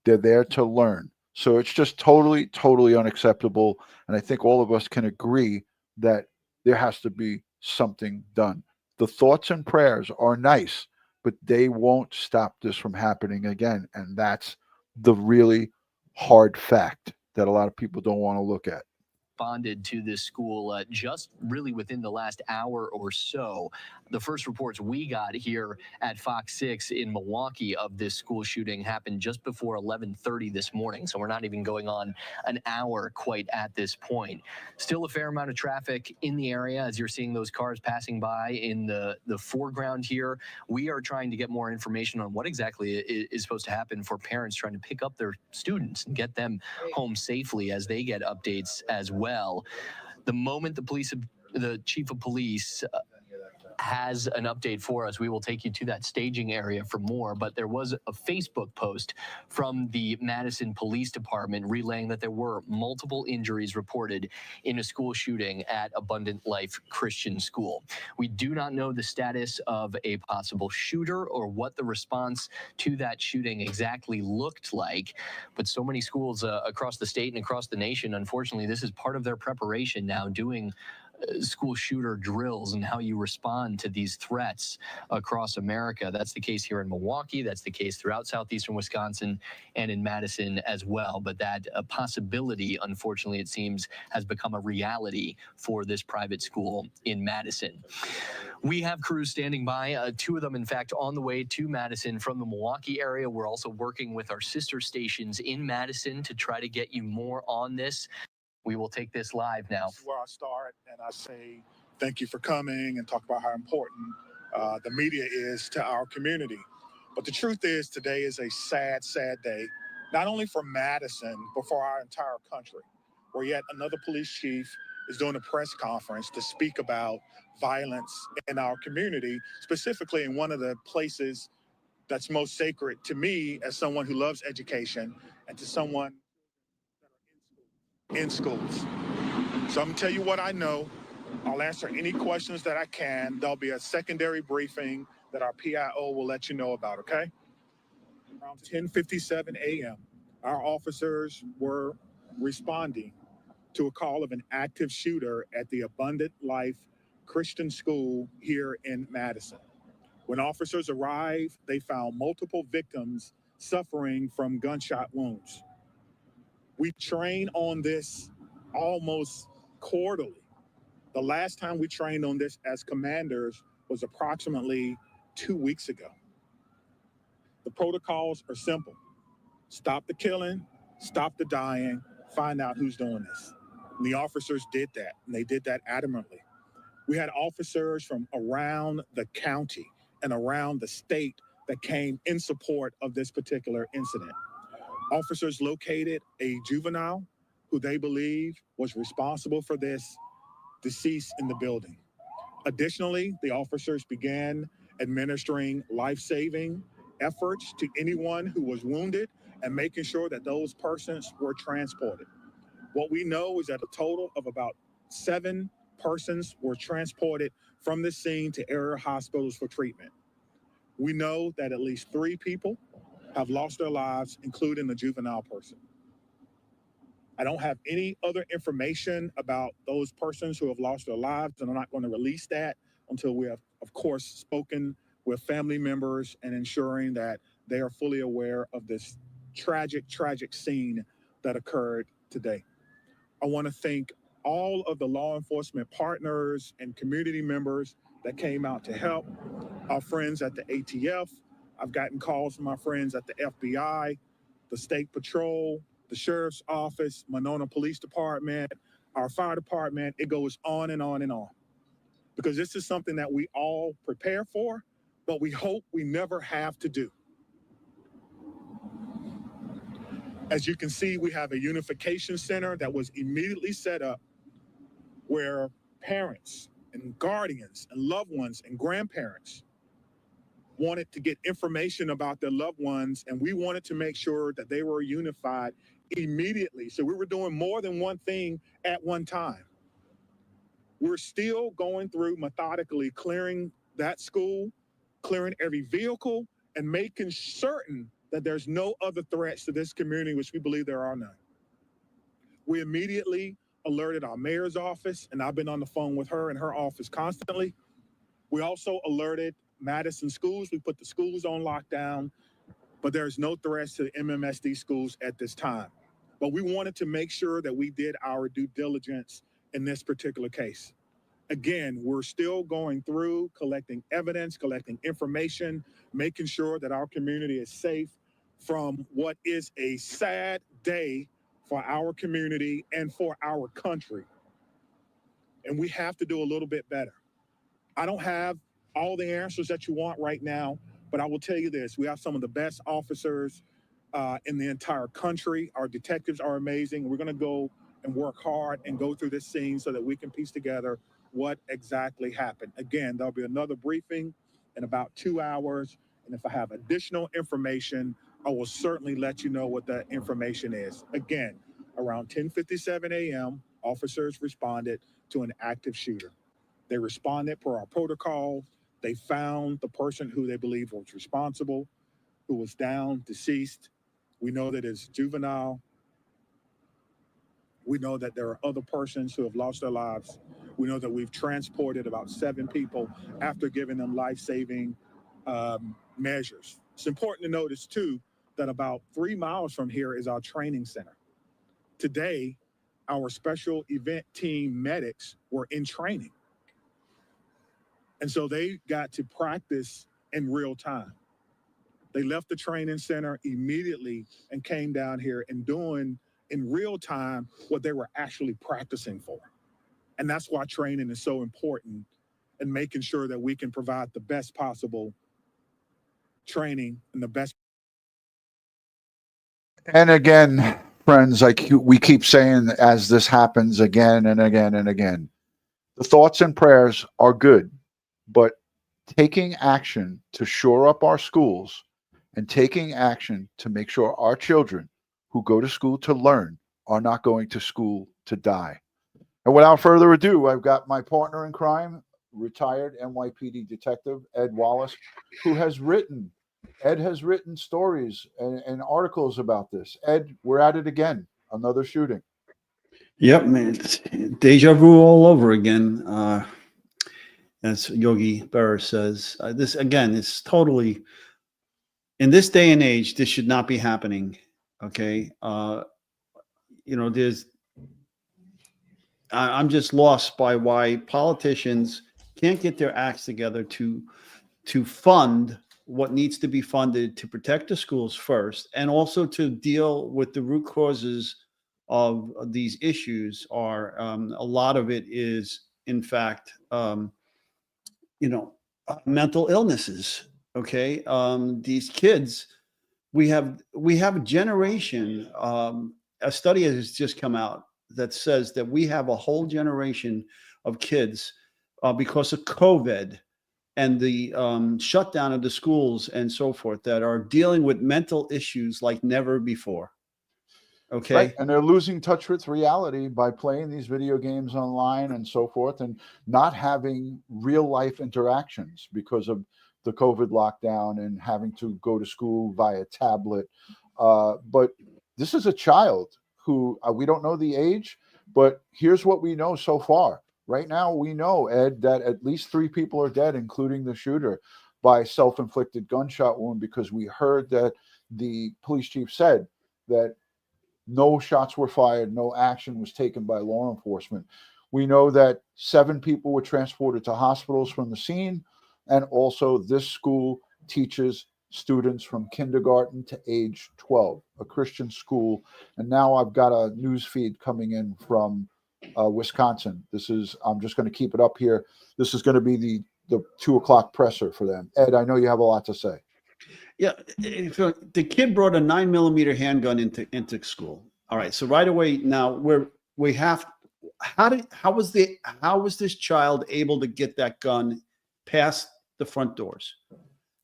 They're there to learn. So it's just totally, totally unacceptable. And I think all of us can agree that there has to be something done. The thoughts and prayers are nice, but they won't stop this from happening again. And that's the really hard fact that a lot of people don't want to look at.
Responded to this school just really within the last hour or so. The first reports we got here at Fox 6 in Milwaukee of this school shooting happened just before 11:30 this morning. So we're not even going on an hour quite at this point. Still a fair amount of traffic in the area as you're seeing those cars passing by in the foreground here. We are trying to get more information on what exactly is supposed to happen for parents trying to pick up their students and get them home safely as they get updates as well. The moment the chief of police has an update for us, we will take you to that staging area for more. But there was a Facebook post from the Madison Police Department relaying that there were multiple injuries reported in a school shooting at Abundant Life Christian School. We do not know the status of a possible shooter or what the response to that shooting exactly looked like. But so many schools across the state and across the nation, unfortunately, this is part of their preparation now, doing school shooter drills and how you respond to these threats across America. That's the case here in Milwaukee. That's the case throughout southeastern Wisconsin and in Madison as well. But that possibility, unfortunately, it seems, has become a reality for this private school in Madison. We have crews standing by, two of them, in fact, on the way to Madison from the Milwaukee area. We're also working with our sister stations in Madison to try to get you more on this. We will take this live now.
This is where I start, and I say thank you for coming and talk about how important the media is to our community. But the truth is, today is a sad, sad day, not only for Madison, but for our entire country, where yet another police chief is doing a press conference to speak about violence in our community, specifically in one of the places that's most sacred to me as someone who loves education and to someone in schools. So I'm gonna tell you what I know. I'll answer any questions that I can. There'll be a secondary briefing that our PIO will let you know about, okay? Around 10:57 a.m., our officers were responding to a call of an active shooter at the Abundant Life Christian School here in Madison. When officers arrived, they found multiple victims suffering from gunshot wounds. We train on this almost quarterly. The last time we trained on this as commanders was approximately 2 weeks ago. The protocols are simple. Stop the killing, stop the dying, find out who's doing this. And the officers did that, and they did that adamantly. We had officers from around the county and around the state that came in support of this particular incident. Officers located a juvenile who they believe was responsible for this deceased in the building. Additionally, the officers began administering life-saving efforts to anyone who was wounded and making sure that those persons were transported. What we know is that a total of about 7 persons were transported from the scene to area hospitals for treatment. We know that at least 3 people have lost their lives, including the juvenile person. I don't have any other information about those persons who have lost their lives, and I'm not going to release that until we have, of course, spoken with family members and ensuring that they are fully aware of this tragic, tragic scene that occurred today. I want to thank all of the law enforcement partners and community members that came out to help, our friends at the ATF. I've gotten calls from my friends at the FBI, the State Patrol, the Sheriff's Office, Monona Police Department, our fire department. It goes on and on and on. Because this is something that we all prepare for, but we hope we never have to do. As you can see, we have a unification center that was immediately set up where parents and guardians and loved ones and grandparents wanted to get information about their loved ones, and we wanted to make sure that they were unified immediately. So we were doing more than one thing at one time. We're still going through methodically clearing that school, clearing every vehicle, and making certain that there's no other threats to this community, which we believe there are none. We immediately alerted our mayor's office, and I've been on the phone with her and her office constantly. We also alerted Madison schools. We put the schools on lockdown, but there's no threats to the MMSD schools at this time. But we wanted to make sure that we did our due diligence in this particular case. Again, we're still going through collecting evidence, collecting information, making sure that our community is safe from what is a sad day for our community and for our country. And we have to do a little bit better. I don't have all the answers that you want right now, but I will tell you this: we have some of the best officers in the entire country. Our detectives are amazing. We're going to go and work hard and go through this scene so that we can piece together what exactly happened. Again, there'll be another briefing in about 2 hours, and if I have additional information, I will certainly let you know what that information is. Again, around 10:57 a.m., officers responded to an active shooter. They responded per our protocol. They found the person who they believe was responsible, who was down, deceased. We know that it's juvenile. We know that there are other persons who have lost their lives. We know that we've transported about 7 people after giving them life-saving measures. It's important to notice, too, that about 3 miles from here is our training center. Today, our special event team medics were in training. And so they got to practice in real time. They left the training center immediately and came down here and doing in real time what they were actually practicing for. And that's why training is so important, and making sure that we can provide the best possible training and the best.
And again, friends, we keep saying as this happens again and again and again, the thoughts and prayers are good, but taking action to shore up our schools and taking action to make sure our children who go to school to learn are not going to school to die. And without further ado, I've got my partner in crime, retired NYPD detective Ed Wallace, who has written stories and articles about this. Ed, we're at it again. Another shooting.
Yep, man. It's deja vu all over again. As Yogi Berra says, this again is totally, in this day and age, this should not be happening. Okay. I'm just lost by why politicians can't get their acts together to fund what needs to be funded to protect the schools first, and also to deal with the root causes of these issues. Are a lot of it is, in fact, mental illnesses. Okay, these kids, we have a generation. A study has just come out that says that we have a whole generation of kids because of COVID and the shutdown of the schools and so forth that are dealing with mental issues like never before. Okay.
Right. And they're losing touch with reality by playing these video games online and so forth, and not having real life interactions because of the COVID lockdown and having to go to school via tablet. But this is a child who we don't know the age, but here's what we know so far. Right now, we know, Ed, that at least 3 people are dead, including the shooter, by self-inflicted gunshot wound, because we heard that the police chief said that no shots were fired, no action was taken by law enforcement. We know that 7 people were transported to hospitals from the scene, and also this school teaches students from kindergarten to age 12, a Christian school. And now I've got a news feed coming in from Wisconsin. I'm just going to keep it up here. This is going to be the 2:00 presser for them. Ed, I know you have a lot to say.
Yeah, the kid brought a 9mm handgun into school. All right, so right away now how was this child able to get that gun past the front doors?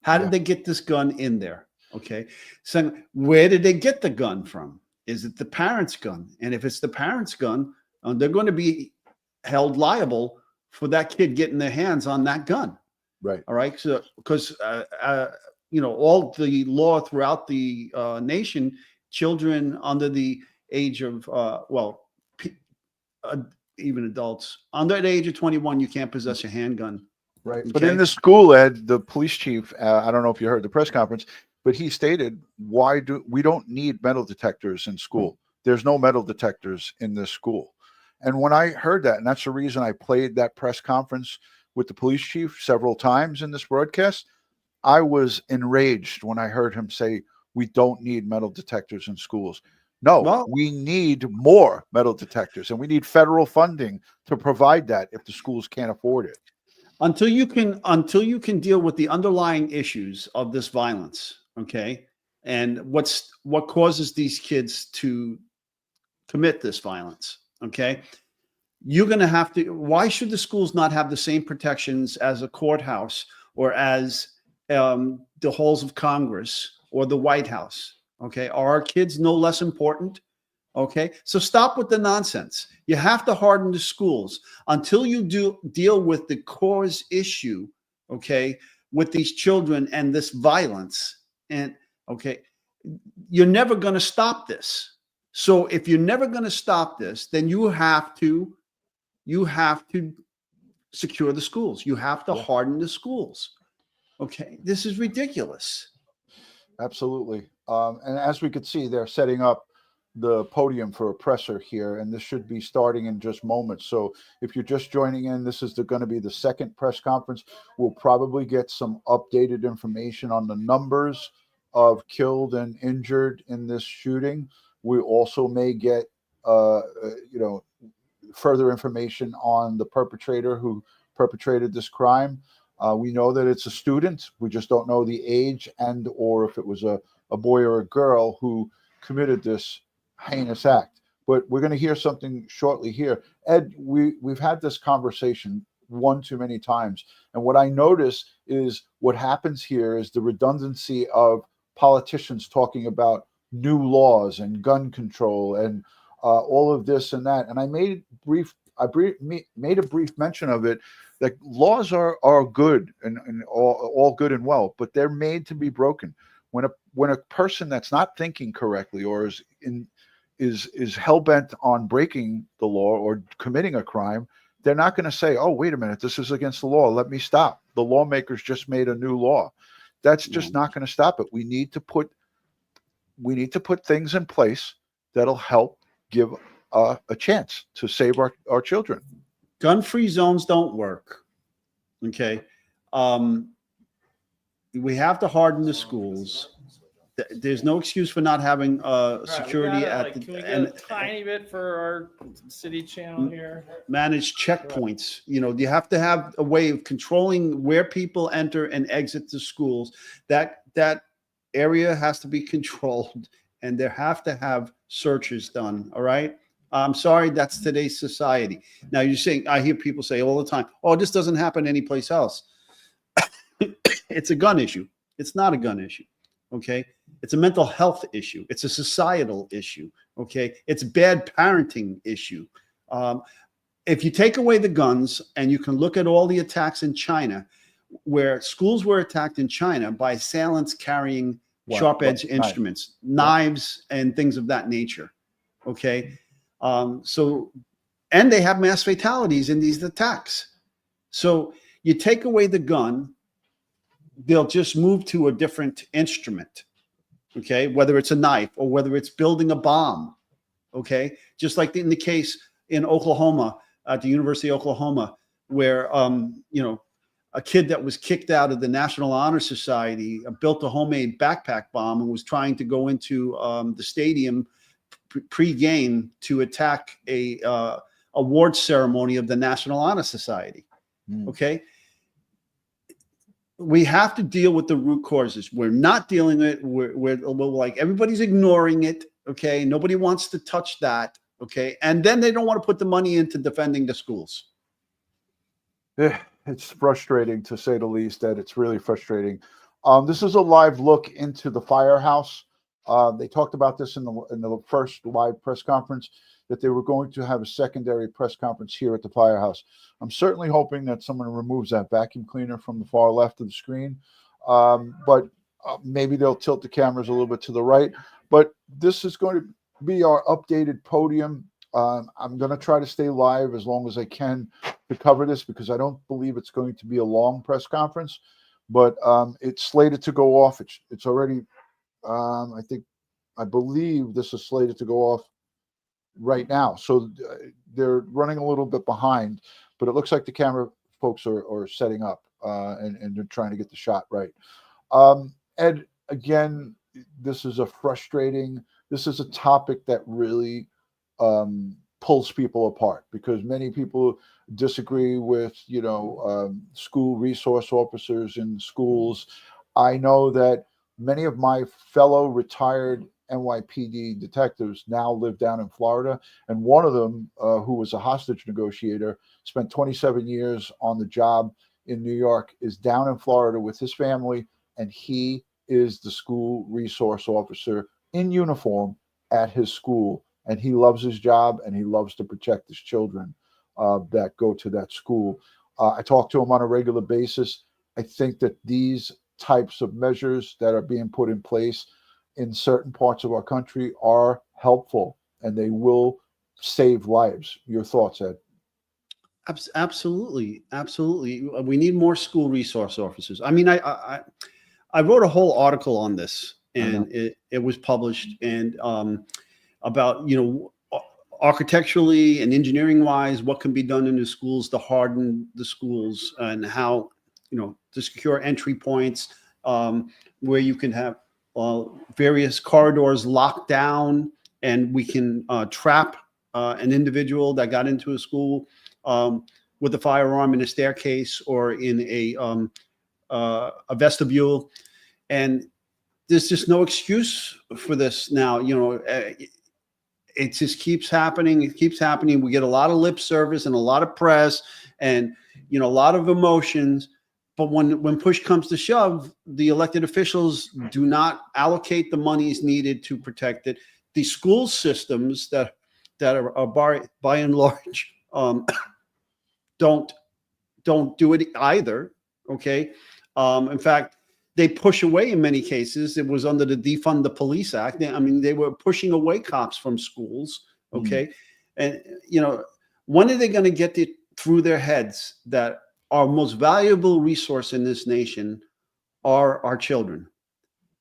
How did they get this gun in there? Okay, so where did they get the gun from? Is it the parents' gun? And if it's the parents' gun, they're going to be held liable for that kid getting their hands on that gun.
Right.
All right. So because all the law throughout the nation, children under the age of even adults under the age of 21, you can't possess a handgun.
Right.
Okay?
But in the school, Ed, the police chief, I don't know if you heard the press conference, but he stated, we don't need metal detectors in school. There's no metal detectors in this school. And when I heard that, and that's the reason I played that press conference with the police chief several times in this broadcast, I was enraged when I heard him say, we don't need metal detectors in schools. No, we need more metal detectors, and we need federal funding to provide that if the schools can't afford it.
Until you can deal with the underlying issues of this violence, okay, and what causes these kids to commit this violence, okay, you're going to have to. Why should the schools not have the same protections as a courthouse or as the halls of Congress or the White House? Okay, are our kids no less important? Okay, so stop with the nonsense. You have to harden the schools until you deal with the cause issue, okay, with these children and this violence. And okay, you're never going to stop this. So if you're never going to stop this, then you have to secure the schools. You have to harden the schools. Okay, this is ridiculous.
Absolutely. And as we could see, they're setting up the podium for a presser here, and this should be starting in just moments. So if you're just joining in, this is going to be the second press conference. We'll probably get some updated information on the numbers of killed and injured in this shooting. We also may get, you know, further information on the perpetrator who perpetrated this crime. We know that it's a student. We just don't know the age and or if it was a boy or a girl who committed this heinous act. But we're going to hear something shortly here. Ed, we've had this conversation one too many times. And what I notice is what happens here is the redundancy of politicians talking about new laws and gun control and all of this and that. And I made a brief mention of it, that laws are good and all good and well, but they're made to be broken. When a person that's not thinking correctly or is hell-bent on breaking the law or committing a crime, they're not going to say, oh, wait a minute, this is against the law, let me stop. The lawmakers just made a new law. That's just not going to stop it. We need to put things in place that'll help give a chance to save our children.
Gun-free zones don't work. Okay. We have to harden the schools. There's no excuse for not having security
at the. Can we get a tiny bit for our city channel here?
Manage checkpoints. You know, you have to have a way of controlling where people enter and exit the schools. That area has to be controlled, and they have to have searches done. All right. I'm sorry, that's today's society. Now you're saying, I hear people say all the time, oh, this doesn't happen anyplace else. It's a gun issue. It's not a gun issue. Okay. It's a mental health issue. It's a societal issue. Okay. It's a bad parenting issue. If you take away the guns and you can look at all the attacks in China, where schools were attacked in China by assailants carrying sharp-edged instruments, knives, and things of that nature. Okay. And they have mass fatalities in these attacks. So you take away the gun, they'll just move to a different instrument. Okay. Whether it's a knife or whether it's building a bomb. Okay. Just like in the case in Oklahoma, at the University of Oklahoma, where, you know, a kid that was kicked out of the National Honor Society built a homemade backpack bomb and was trying to go into the stadium pre-game to attack a award ceremony of the National Honor Society. Okay. We have to deal with the root causes. We're not dealing with it. We're like, everybody's ignoring it. Okay. Nobody wants to touch that. Okay. And then they don't want to put the money into defending the schools.
Yeah, it's frustrating to say the least. That it's really frustrating. This is a live look into the firehouse. They talked about this in the first live press conference, that they were going to have a secondary press conference here at the firehouse. I'm certainly hoping that someone removes that vacuum cleaner from the far left of the screen, but maybe they'll tilt the cameras a little bit to the right. But this is going to be our updated podium. I'm going to try to stay live as long as I can to cover this, because I don't believe it's going to be a long press conference, but it's slated to go off. It's already, I believe this is slated to go off right now. So they're running a little bit behind, but it looks like the camera folks are setting up and they're trying to get the shot right. Ed, again, this is a topic that really pulls people apart, because many people disagree with, school resource officers in schools. I know that many of my fellow retired NYPD detectives now live down in Florida, and one of them, who was a hostage negotiator, spent 27 years on the job in New York, is down in Florida with his family, and he is the school resource officer in uniform at his school, and he loves his job and he loves to protect his children that go to that school. I talk to him on a regular basis. I think that these types of measures that are being put in place in certain parts of our country are helpful, and they will save lives. Your thoughts, Ed?
Absolutely. Absolutely. We need more school resource officers. I mean, I wrote a whole article on this, and it was published, and about, architecturally and engineering wise, what can be done in the schools to harden the schools, and how, to secure entry points, where you can have various corridors locked down and we can trap an individual that got into a school with a firearm in a staircase or in a vestibule, and there's just no excuse for this now. It just keeps happening. It keeps happening. We get a lot of lip service and a lot of press and, a lot of emotions. But when push comes to shove, the elected officials do not allocate the monies needed to protect it. The school systems that are by and large don't do it either. Okay. In fact, they push away in many cases. It was under the Defund the Police Act. They were pushing away cops from schools. Okay. And, when are they going to get it through their heads that our most valuable resource in this nation are our children?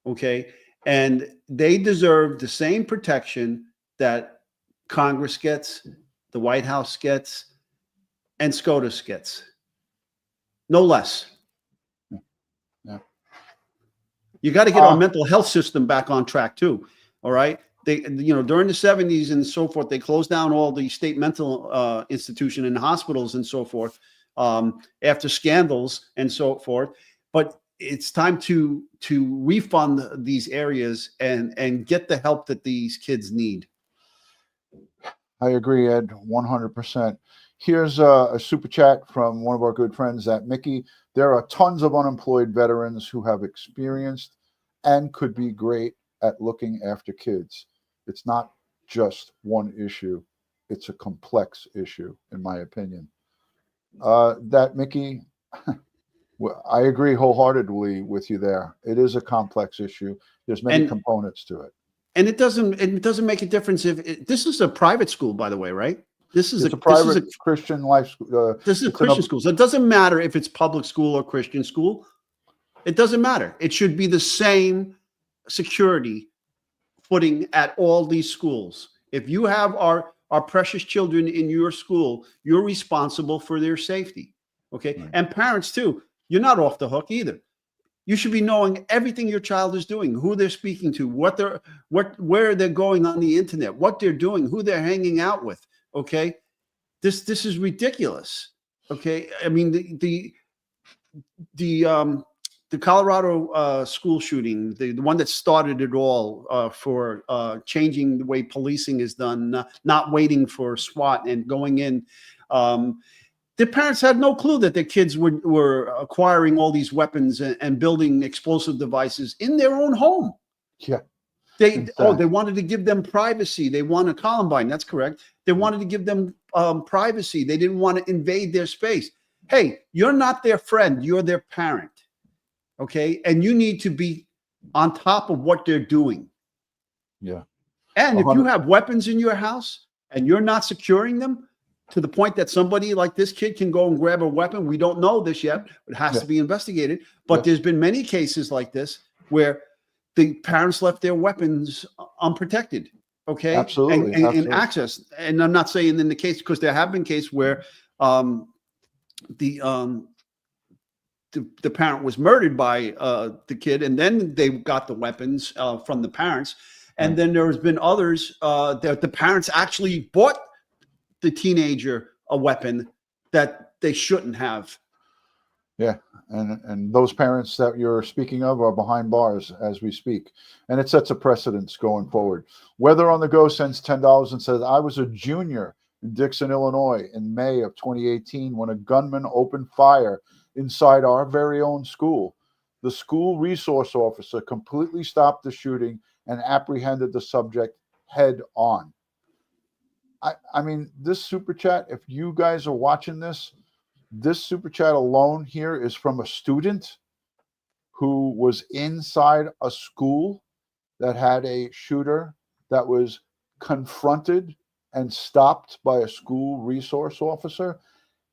Okay. And they deserve the same protection that Congress gets, the White House gets, and SCOTUS gets. No less.
Yeah.
You got to get our mental health system back on track too. All right. They, during the 70s and so forth, they closed down all the state mental institution and hospitals and so forth after scandals and so forth. But it's time to refund these areas and get the help that these kids need.
I agree, Ed, 100%. Here's a super chat from one of our good friends at Mickey. There are tons of unemployed veterans who have experienced and could be great at looking after kids. It's not just one issue. It's a complex issue, in my opinion. That Mickey, well, I agree wholeheartedly with you there. It is a complex issue. There's many components to it.
And it doesn't make a difference if this is a private school, by the way, right? This is
a private Christian life school.
This is a Christian school. So it doesn't matter if it's public school or Christian school. It doesn't matter. It should be the same security footing at all these schools. If you have our precious children in your school, you're responsible for their safety. Okay. Right. And parents too. You're not off the hook either. You should be knowing everything your child is doing, who they're speaking to, where they're going on the internet, what they're doing, who they're hanging out with. Okay. This is ridiculous. Okay. I mean, the Colorado school shooting, the one that started it all for changing the way policing is done, not waiting for SWAT and going in. The parents had no clue that their kids were acquiring all these weapons and building explosive devices in their own home.
Yeah.
They wanted to give them privacy. They wanted Columbine. That's correct. They wanted to give them privacy. They didn't want to invade their space. Hey, you're not their friend. You're their parent. Okay. And you need to be on top of what they're doing.
Yeah.
And if you have weapons in your house and you're not securing them to the point that somebody like this kid can go and grab a weapon, we don't know this yet. It has to be investigated. But there's been many cases like this where the parents left their weapons unprotected. Okay.
Absolutely.
And access. And I'm not saying in the case, because there have been cases where the parent was murdered by the kid, and then they got the weapons from the parents. And then there has been others that the parents actually bought the teenager a weapon that they shouldn't have.
Yeah. And those parents that you're speaking of are behind bars as we speak. And it sets a precedence going forward. Weather on the Go sends $10 and says, I was a junior in Dixon, Illinois in May of 2018 when a gunman opened fire inside our very own school. The school resource officer completely stopped the shooting and apprehended the subject head on. I mean, this super chat, if you guys are watching this super chat alone here is from a student who was inside a school that had a shooter that was confronted and stopped by a school resource officer.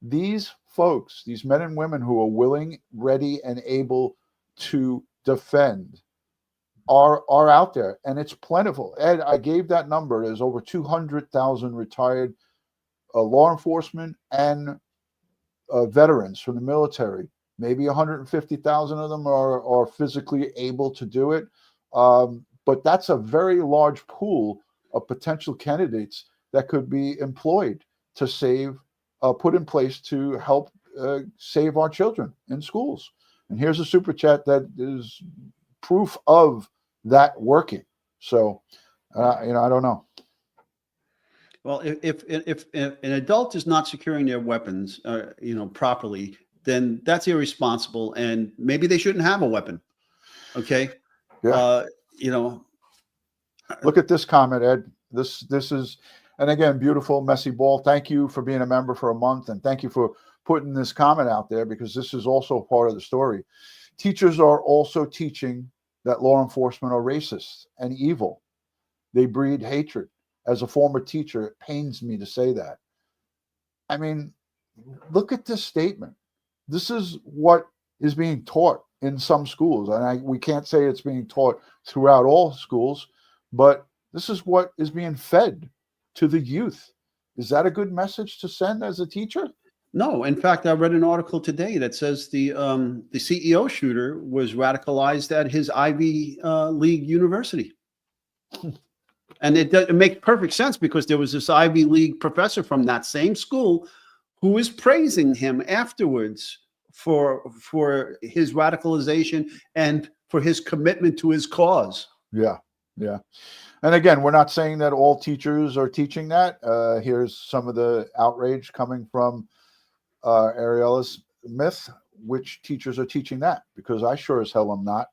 These folks, these men and women who are willing, ready, and able to defend are out there, and it's plentiful. Ed, I gave that number. There's over 200,000 retired law enforcement and veterans from the military. Maybe 150,000 of them are physically able to do it. But that's a very large pool of potential candidates that could be employed to save, put in place to help save our children in schools. And here's a super chat that is proof of that working. So, I don't know.
Well, if an adult is not securing their weapons, properly, then that's irresponsible, and maybe they shouldn't have a weapon. Okay.
Yeah. Look at this comment, Ed. This is, and again, beautiful messy ball. Thank you for being a member for a month, and thank you for putting this comment out there, because this is also part of the story. Teachers are also teaching that law enforcement are racist and evil. They breed hatred. As a former teacher, it pains me to say that. I mean, look at this statement. This is what is being taught in some schools. And we can't say it's being taught throughout all schools, but this is what is being fed to the youth. Is that a good message to send as a teacher?
No, in fact, I read an article today that says the CEO shooter was radicalized at his Ivy League university. And it makes perfect sense, because there was this Ivy League professor from that same school who was praising him afterwards for his radicalization and for his commitment to his cause.
Yeah, yeah. And again, we're not saying that all teachers are teaching that. Here's some of the outrage coming from Ariela's myth. Which teachers are teaching that? Because I sure as hell am not.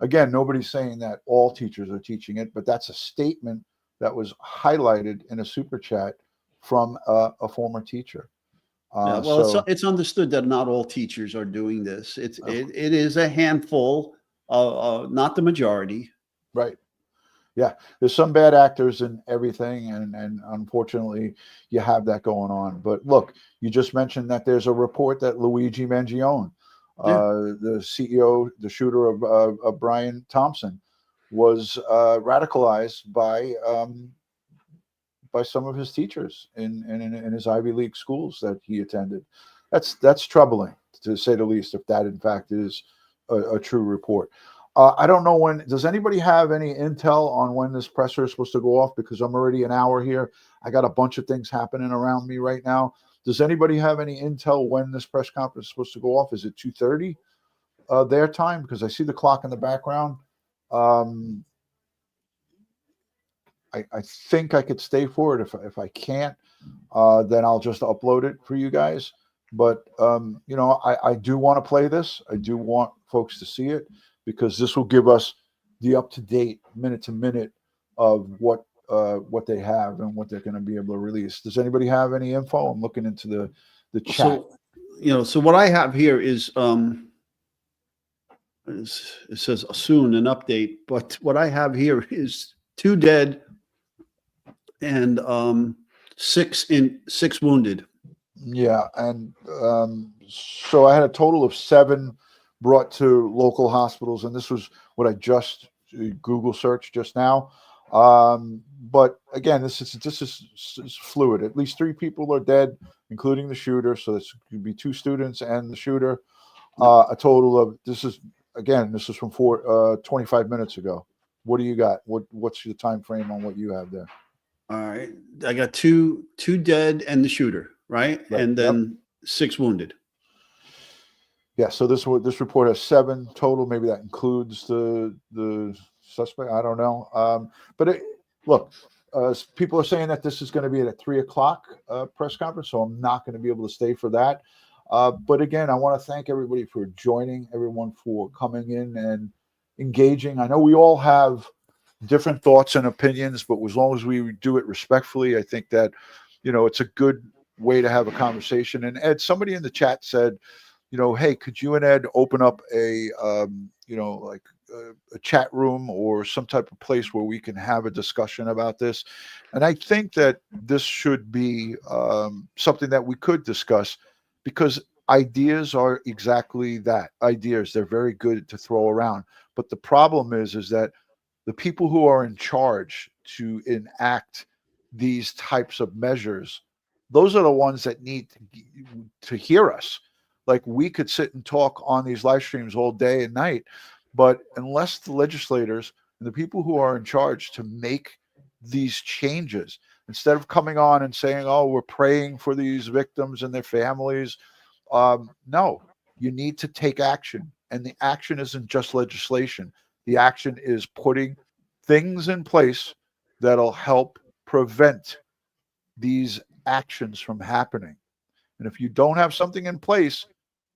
Again, nobody's saying that all teachers are teaching it, but that's a statement that was highlighted in a super chat from a former teacher.
Yeah, well, it's understood that not all teachers are doing this. It is a handful, not the majority.
Right. Yeah, there's some bad actors in everything, and unfortunately, you have that going on. But look, you just mentioned that there's a report that Luigi Mangione, the CEO, the shooter of Brian Thompson, was radicalized by some of his teachers in his Ivy League schools that he attended. That's troubling, to say the least, if that in fact is a true report. I don't know when. Does anybody have any intel on when this presser is supposed to go off? Because I'm already an hour here. I got a bunch of things happening around me right now. Does anybody have any intel when this press conference is supposed to go off? Is it 2:30 their time? Because I see the clock in the background. I think I could stay for it. If I can't, then I'll just upload it for you guys. But I do want to play this. I do want folks to see it, because this will give us the up-to-date, minute-to-minute of what they have and what they're going to be able to release. Does anybody have any info? I'm looking into the chat.
So what I have here is it says soon an update, but what I have here is 2 dead and 6 wounded.
Yeah, and so I had a total of 7 brought to local hospitals, and this was what I just Google searched just now. But again, this is fluid. At least 3 people are dead, including the shooter. So this could be 2 students and the shooter. A total of this is from 25 minutes ago. What do you got? What's your time frame on what you have there?
All right, I got two dead and the shooter, right? And then 6 wounded.
Yeah, so this report has 7 total. Maybe that includes the suspect. I don't know. But look, people are saying that this is going to be at a 3:00 press conference, so I'm not going to be able to stay for that. But again, I want to thank everybody for joining, everyone for coming in and engaging. I know we all have different thoughts and opinions, but as long as we do it respectfully, I think that it's a good way to have a conversation. And Ed, somebody in the chat said, hey, could you and Ed open up a chat room or some type of place where we can have a discussion about this? And I think that this should be something that we could discuss, because ideas are exactly that. Ideas, they're very good to throw around. But the problem is that the people who are in charge to enact these types of measures, those are the ones that need to hear us. Like, we could sit and talk on these live streams all day and night, but unless the legislators and the people who are in charge to make these changes. Instead of coming on and saying, oh, we're praying for these victims and their families. No, you need to take action. And the action isn't just legislation. The action is putting things in place that'll help prevent these actions from happening. And if you don't have something in place,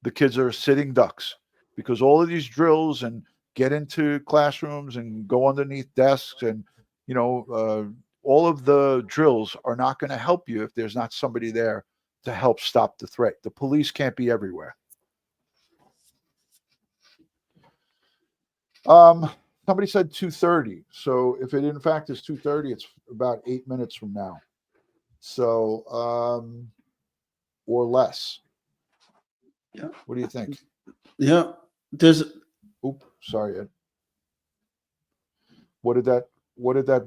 the kids are sitting ducks, because all of these drills and get into classrooms and go underneath desks and, all of the drills are not going to help you if there's not somebody there to help stop the threat. The police can't be everywhere. Somebody said 2:30. So if it in fact is 2:30, it's about 8 minutes from now. So, or less.
Yeah.
What do you think?
Yeah. There's.
Oops, sorry, Ed. What did that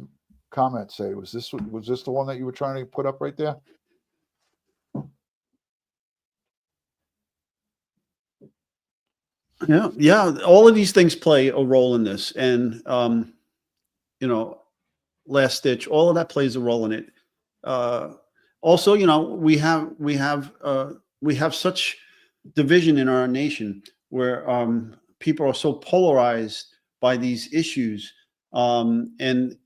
comment say? Was this the one that you were trying to put up right there?
Yeah. All of these things play a role in this, and last ditch. All of that plays a role in it. Also, we have such division in our nation where people are so polarized by these issues, and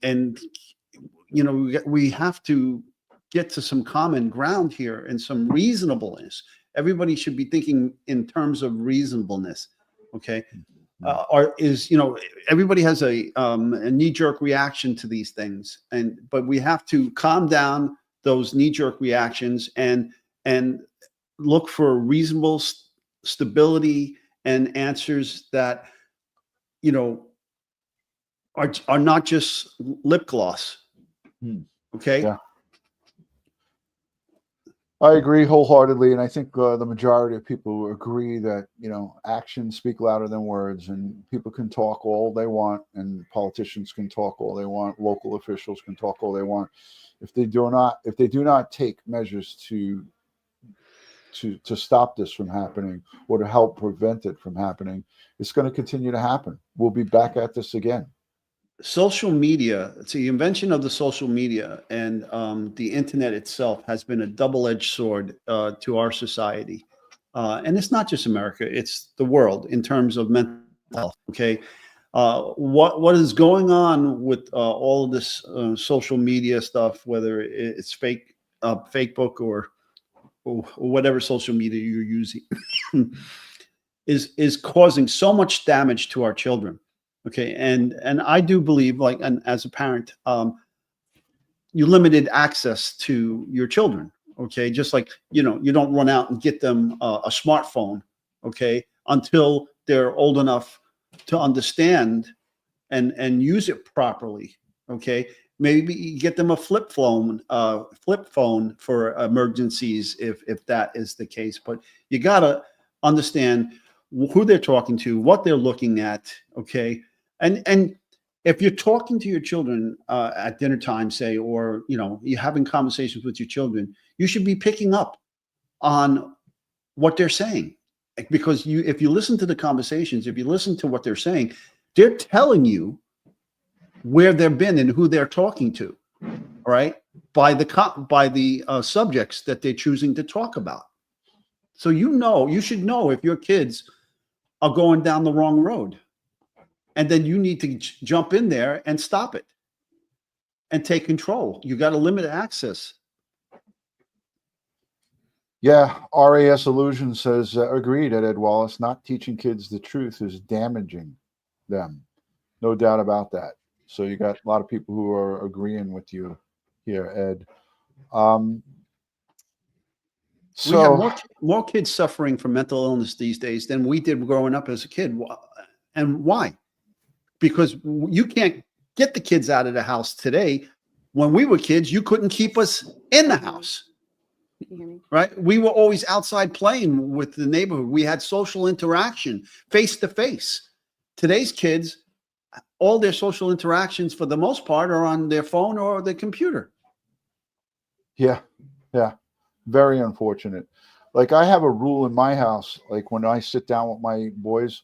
we have to get to some common ground here and some reasonableness. Everybody should be thinking in terms of reasonableness. Okay. Everybody has a knee-jerk reaction to these things, but we have to calm down those knee-jerk reactions and look for reasonable stability and answers that are not just lip gloss. Okay.
Yeah. I agree wholeheartedly, and I think the majority of people agree that actions speak louder than words, and people can talk all they want, and politicians can talk all they want, local officials can talk all they want. If they do not take measures to stop this from happening or to help prevent it from happening, it's going to continue to happen. We'll be back at this again.
Social media, it's the invention of the social media and the internet itself has been a double-edged sword to our society. And it's not just America, it's the world in terms of mental health. Okay. What is going on with all of this social media stuff, whether it's Facebook or whatever social media you're using, is causing so much damage to our children. Okay, and I do believe, and as a parent, you limited access to your children. Okay, just like you don't run out and get them a smartphone. Okay, until they're old enough to understand and use it properly. Okay, maybe you get them a flip phone for emergencies if that is the case. But you gotta understand who they're talking to, what they're looking at. Okay. And if you're talking to your children at dinner time, say, or you're having conversations with your children, you should be picking up on what they're saying, because if you listen to the conversations, if you listen to what they're saying, they're telling you where they've been and who they're talking to, all right, by the subjects that they're choosing to talk about. So you should know if your kids are going down the wrong road. And then you need to jump in there and stop it and take control. You got to limit access.
Yeah, RAS Illusion says, agreed, Ed Wallace. Not teaching kids the truth is damaging them. No doubt about that. So you got a lot of people who are agreeing with you here, Ed.
We have more kids suffering from mental illness these days than we did growing up as a kid. And why? Because you can't get the kids out of the house today. When we were kids, you couldn't keep us in the house. Right? We were always outside playing with the neighborhood. We had social interaction face to face. Today's kids, all their social interactions for the most part are on their phone or their computer.
Yeah. Very unfortunate. Like, I have a rule in my house. Like, when I sit down with my boys,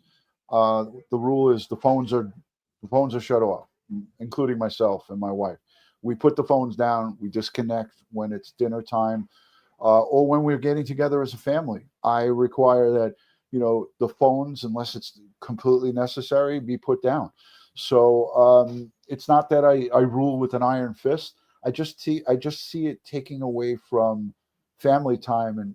the rule is the phones are shut off, including myself and my wife. We put the phones down. We disconnect when it's dinner time, or when we're getting together as a family. I require that, the phones, unless it's completely necessary, be put down. So it's not that I rule with an iron fist. I just see it taking away from family time, and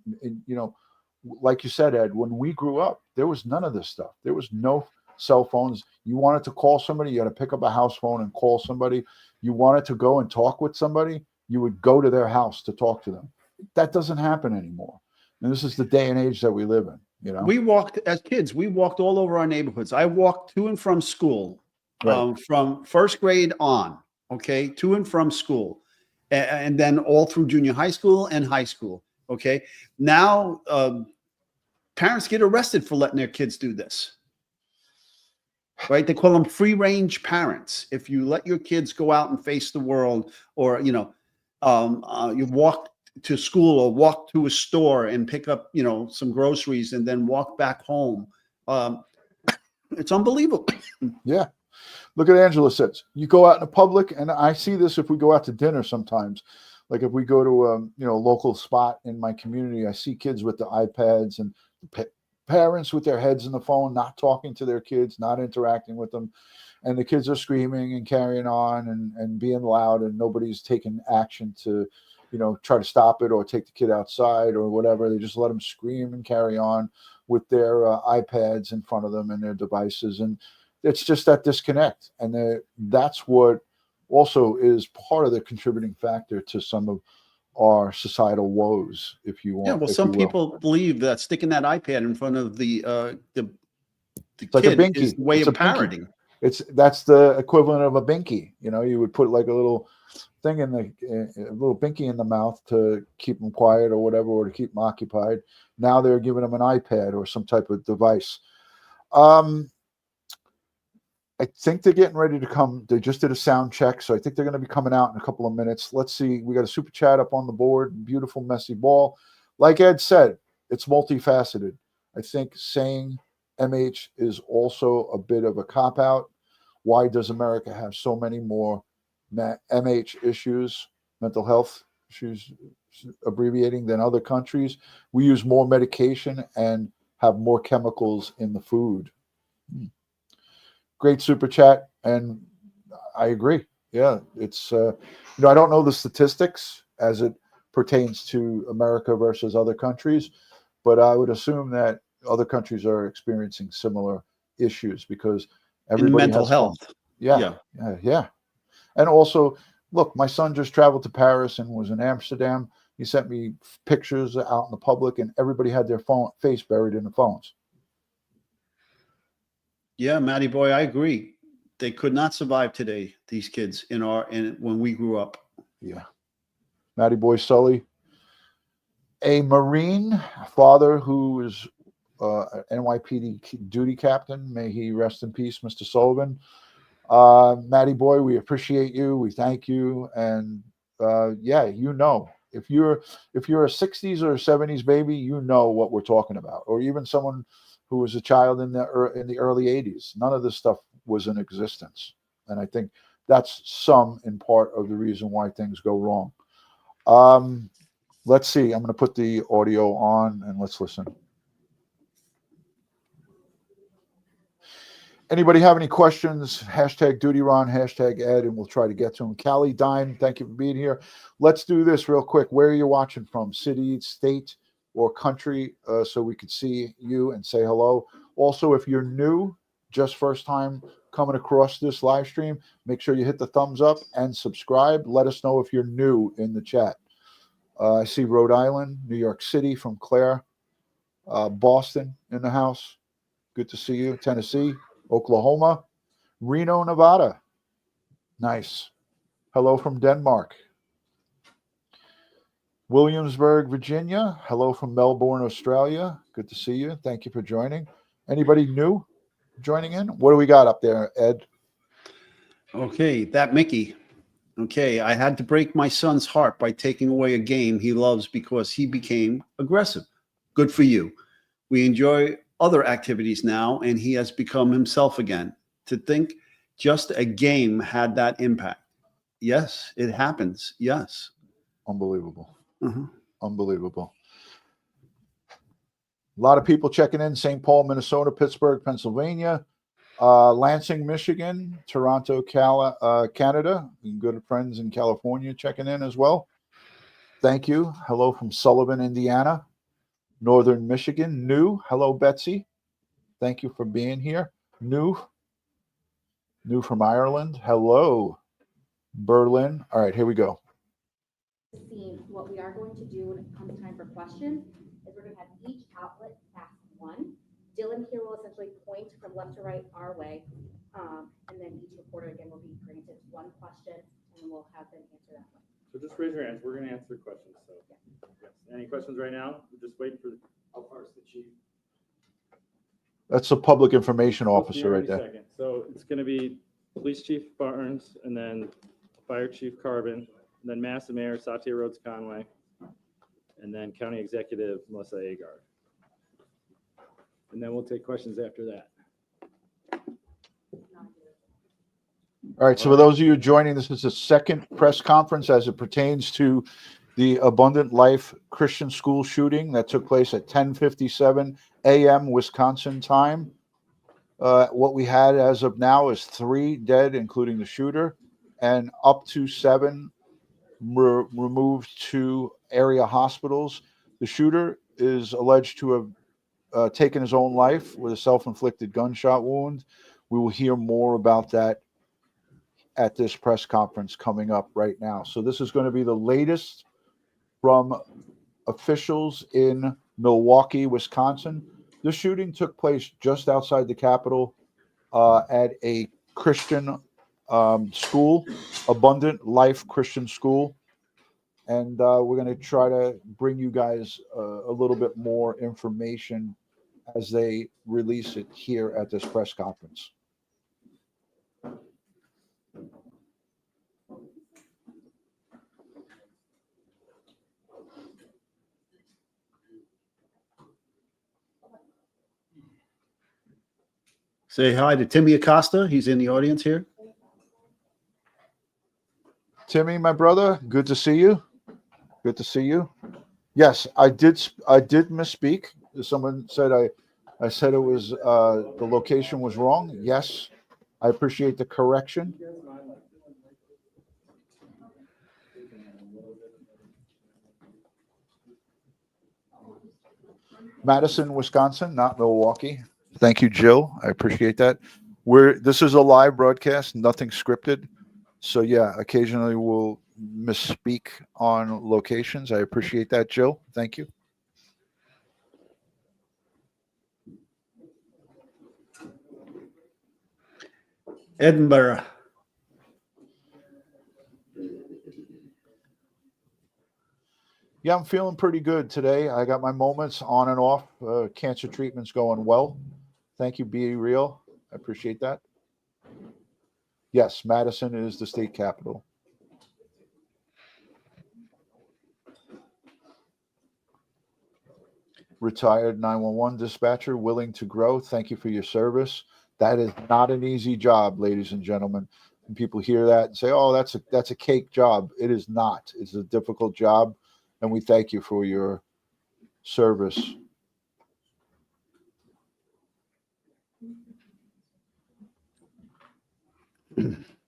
like you said, Ed, when we grew up, there was none of this stuff. There was no cell phones. You wanted to call somebody, you had to pick up a house phone and call somebody. You wanted to go and talk with somebody, you would go to their house to talk to them. That doesn't happen anymore. And this is the day and age that we live in.
We walked as kids. We walked all over our neighborhoods. I walked to and from school,
Right.
from first grade on. Okay, to and from school, and then all through junior high school and high school. Okay, now parents get arrested for letting their kids do this. Right? They call them free range parents. If you let your kids go out and face the world, or you walk to school or walk to a store and pick up, some groceries and then walk back home. It's unbelievable.
Yeah. Look at Angela says, you go out in the public, and I see this if we go out to dinner sometimes. Like if we go to a local spot in my community, I see kids with the iPads and parents with their heads in the phone, not talking to their kids, not interacting with them. And the kids are screaming and carrying on and being loud, and nobody's taking action to try to stop it or take the kid outside or whatever. They just let them scream and carry on with their iPads in front of them and their devices. And it's just that disconnect. And that's what also is part of the contributing factor to some of our societal woes, if you want.
Yeah, well, some people believe that sticking that iPad in front of the
it's like a
kid
binky.
is the way
It's
of
a binky.
parenting.
That's the equivalent of a binky. You would put like a little thing in a little binky in the mouth to keep them quiet or whatever, or to keep them occupied. Now they're giving them an iPad or some type of device. I think they're getting ready to come. They just did a sound check, so I think they're going to be coming out in a couple of minutes. Let's see. We got a super chat up on the board. Beautiful, messy ball. Like Ed said, it's multifaceted. I think saying MH is also a bit of a cop-out. Why does America have so many more MH issues, mental health issues, abbreviating, than other countries? We use more medication and have more chemicals in the food. Great super chat, and I agree. Yeah, it's I don't know the statistics as it pertains to America versus other countries, but I would assume that other countries are experiencing similar issues because everybody
mental
has
health.
fun. Yeah. And also, look, my son just traveled to Paris and was in Amsterdam. He sent me pictures out in the public, and everybody had their face buried in the phones.
Yeah, Matty boy, I agree. They could not survive today, these kids when we grew up.
Yeah. Matty boy Sully, a Marine father who is an NYPD duty captain. May he rest in peace, Mr. Sullivan. Matty boy, we appreciate you. We thank you. And if you're a 60s or 70s baby, you know what we're talking about. Or even someone who was a child in the early 80s. None of this stuff was in existence. And I think that's some in part of the reason why things go wrong. Let's see. I'm going to put the audio on and let's listen. Anybody have any questions? Hashtag DutyRon, hashtag Ed, and we'll try to get to them. Callie Dime, thank you for being here. Let's do this real quick. Where are you watching from? City, state, or country, so we could see you and say hello. Also, if you're new, just first time coming across this live stream, make sure you hit the thumbs up and subscribe. Let us know if you're new in the chat. I see Rhode Island, New York City from Claire, Boston in the house. Good to see you. Tennessee, Oklahoma, Reno, Nevada. Nice. Hello from Denmark. Williamsburg, Virginia. Hello from Melbourne, Australia. Good to see you. Thank you for joining. Anybody new joining in? What do we got up there, Ed?
Okay, that Mickey. Okay, I had to break my son's heart by taking away a game he loves because he became aggressive. Good for you. We enjoy other activities now, and he has become himself again. To think just a game had that impact. Yes, it happens. Yes.
Unbelievable.
Mhm.
Unbelievable. A lot of people checking in. St. Paul, Minnesota, Pittsburgh, Pennsylvania, Lansing, Michigan, Toronto, Canada. Good friends in California checking in as well. Thank you. Hello from Sullivan, Indiana, Northern Michigan. New. Hello, Betsy. Thank you for being here. New from Ireland. Hello, Berlin. All right, here we go.
What we are going to do when it comes time for questions is we're going to have each outlet ask one. Dylan here will essentially point from left to right our way, and then each reporter again will be granted one question, and we'll have them answer that one.
So just raise your hands. We're going to answer questions. So, yes. Any questions right now? We're just waiting for. How far is the chief?
That's a public information
We'll
officer
see you
right
in a
there.
second. So it's going to be Police Chief Barnes, and then Fire Chief Carbon, and then Madison Mayor Satya Rhodes Conway, and then County Executive Melissa Agard. And then we'll take questions after that.
All right, so for those of you joining, this is the second press conference as it pertains to the Abundant Life Christian School shooting that took place at 10:57 a.m. Wisconsin time. What we had as of now is 3 dead, including the shooter, and up to 7 removed to area hospitals. The shooter is alleged to have taken his own life with a self-inflicted gunshot wound. We will hear more about that at this press conference coming up right now. So this is going to be the latest from officials in Milwaukee, Wisconsin. The shooting took place just outside the Capitol at a Christian school, Abundant Life Christian School. And we're going to try to bring you guys a little bit more information as they release it here at this press conference.
Say hi to Timmy Acosta. He's in the audience here.
Timmy, my brother, good to see you. Good to see you. Yes, I did misspeak. Someone said I said it was the location was wrong. Yes, I appreciate the correction. Madison, Wisconsin, not Milwaukee. Thank you, Jill. I appreciate that. This is a live broadcast, nothing scripted. So yeah, occasionally we'll misspeak on locations. I appreciate that, Jill. Thank you.
Edinburgh.
Yeah, I'm feeling pretty good today. I got my moments on and off. Cancer treatment's going well. Thank you, Be Real. I appreciate that. Yes, Madison is the state capital. Retired 911 dispatcher, willing to grow. Thank you for your service. That is not an easy job, ladies and gentlemen. And people hear that and say, "Oh, that's a cake job." It is not. It's a difficult job, and we thank you for your service.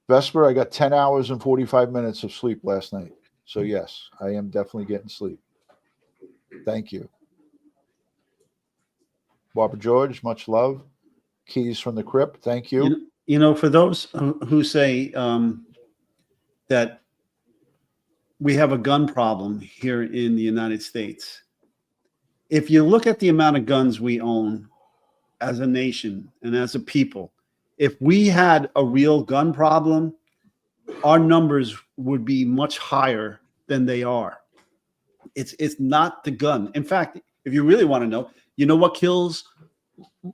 Vesper, I got 10 hours and 45 minutes of sleep last night. So yes, I am definitely getting sleep. Thank you. Barbara George, much love. Keys from the Crypt, thank you.
You know, for those who say that we have a gun problem here in the United States, if you look at the amount of guns we own as a nation and as a people, if we had a real gun problem, our numbers would be much higher than they are. It's not the gun. In fact, if you really want to know, you know what kills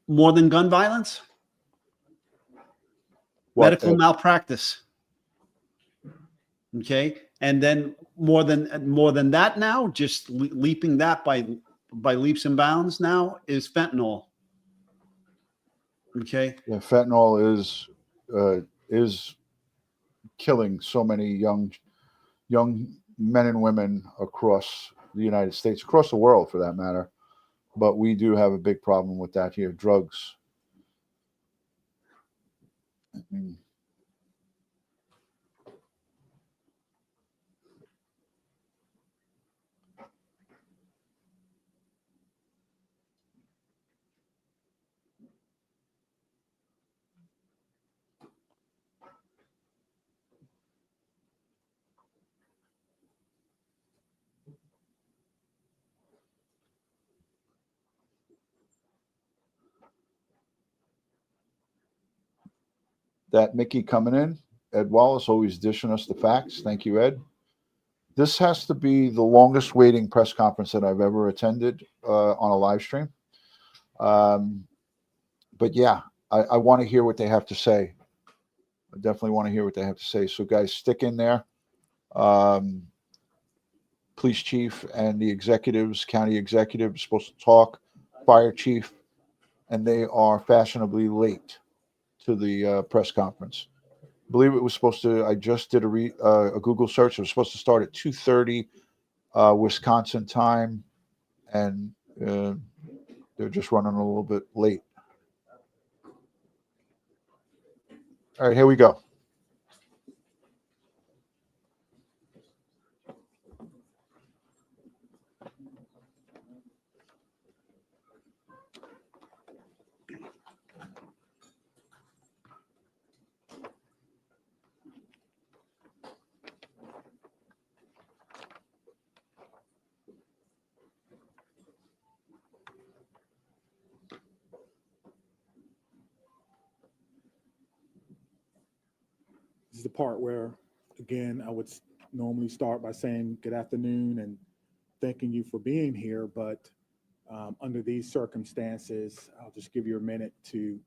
more than gun violence? Medical malpractice. Okay, and then more than that now, just leaping that by leaps and bounds now is fentanyl. Okay.
Yeah, fentanyl is killing so many young men and women across the United States, across the world for that matter. But we do have a big problem with that here, drugs. I mean, that Mickey coming in. Ed Wallace always dishing us the facts. Thank you, Ed. This has to be the longest waiting press conference that I've ever attended on a live stream. But yeah, I want to hear what they have to say. I definitely want to hear what they have to say. So guys, stick in there. Police chief and the executives, county executives, supposed to talk. Fire chief, and they are fashionably late to the press conference. I believe it was supposed to. I just did a Google search. It was supposed to start at 2:30 Wisconsin time, and they're just running a little bit late. All right, here we go.
This is the part where, again, I would normally start by saying good afternoon and thanking you for being here. But under these circumstances, I'll just give you a minute to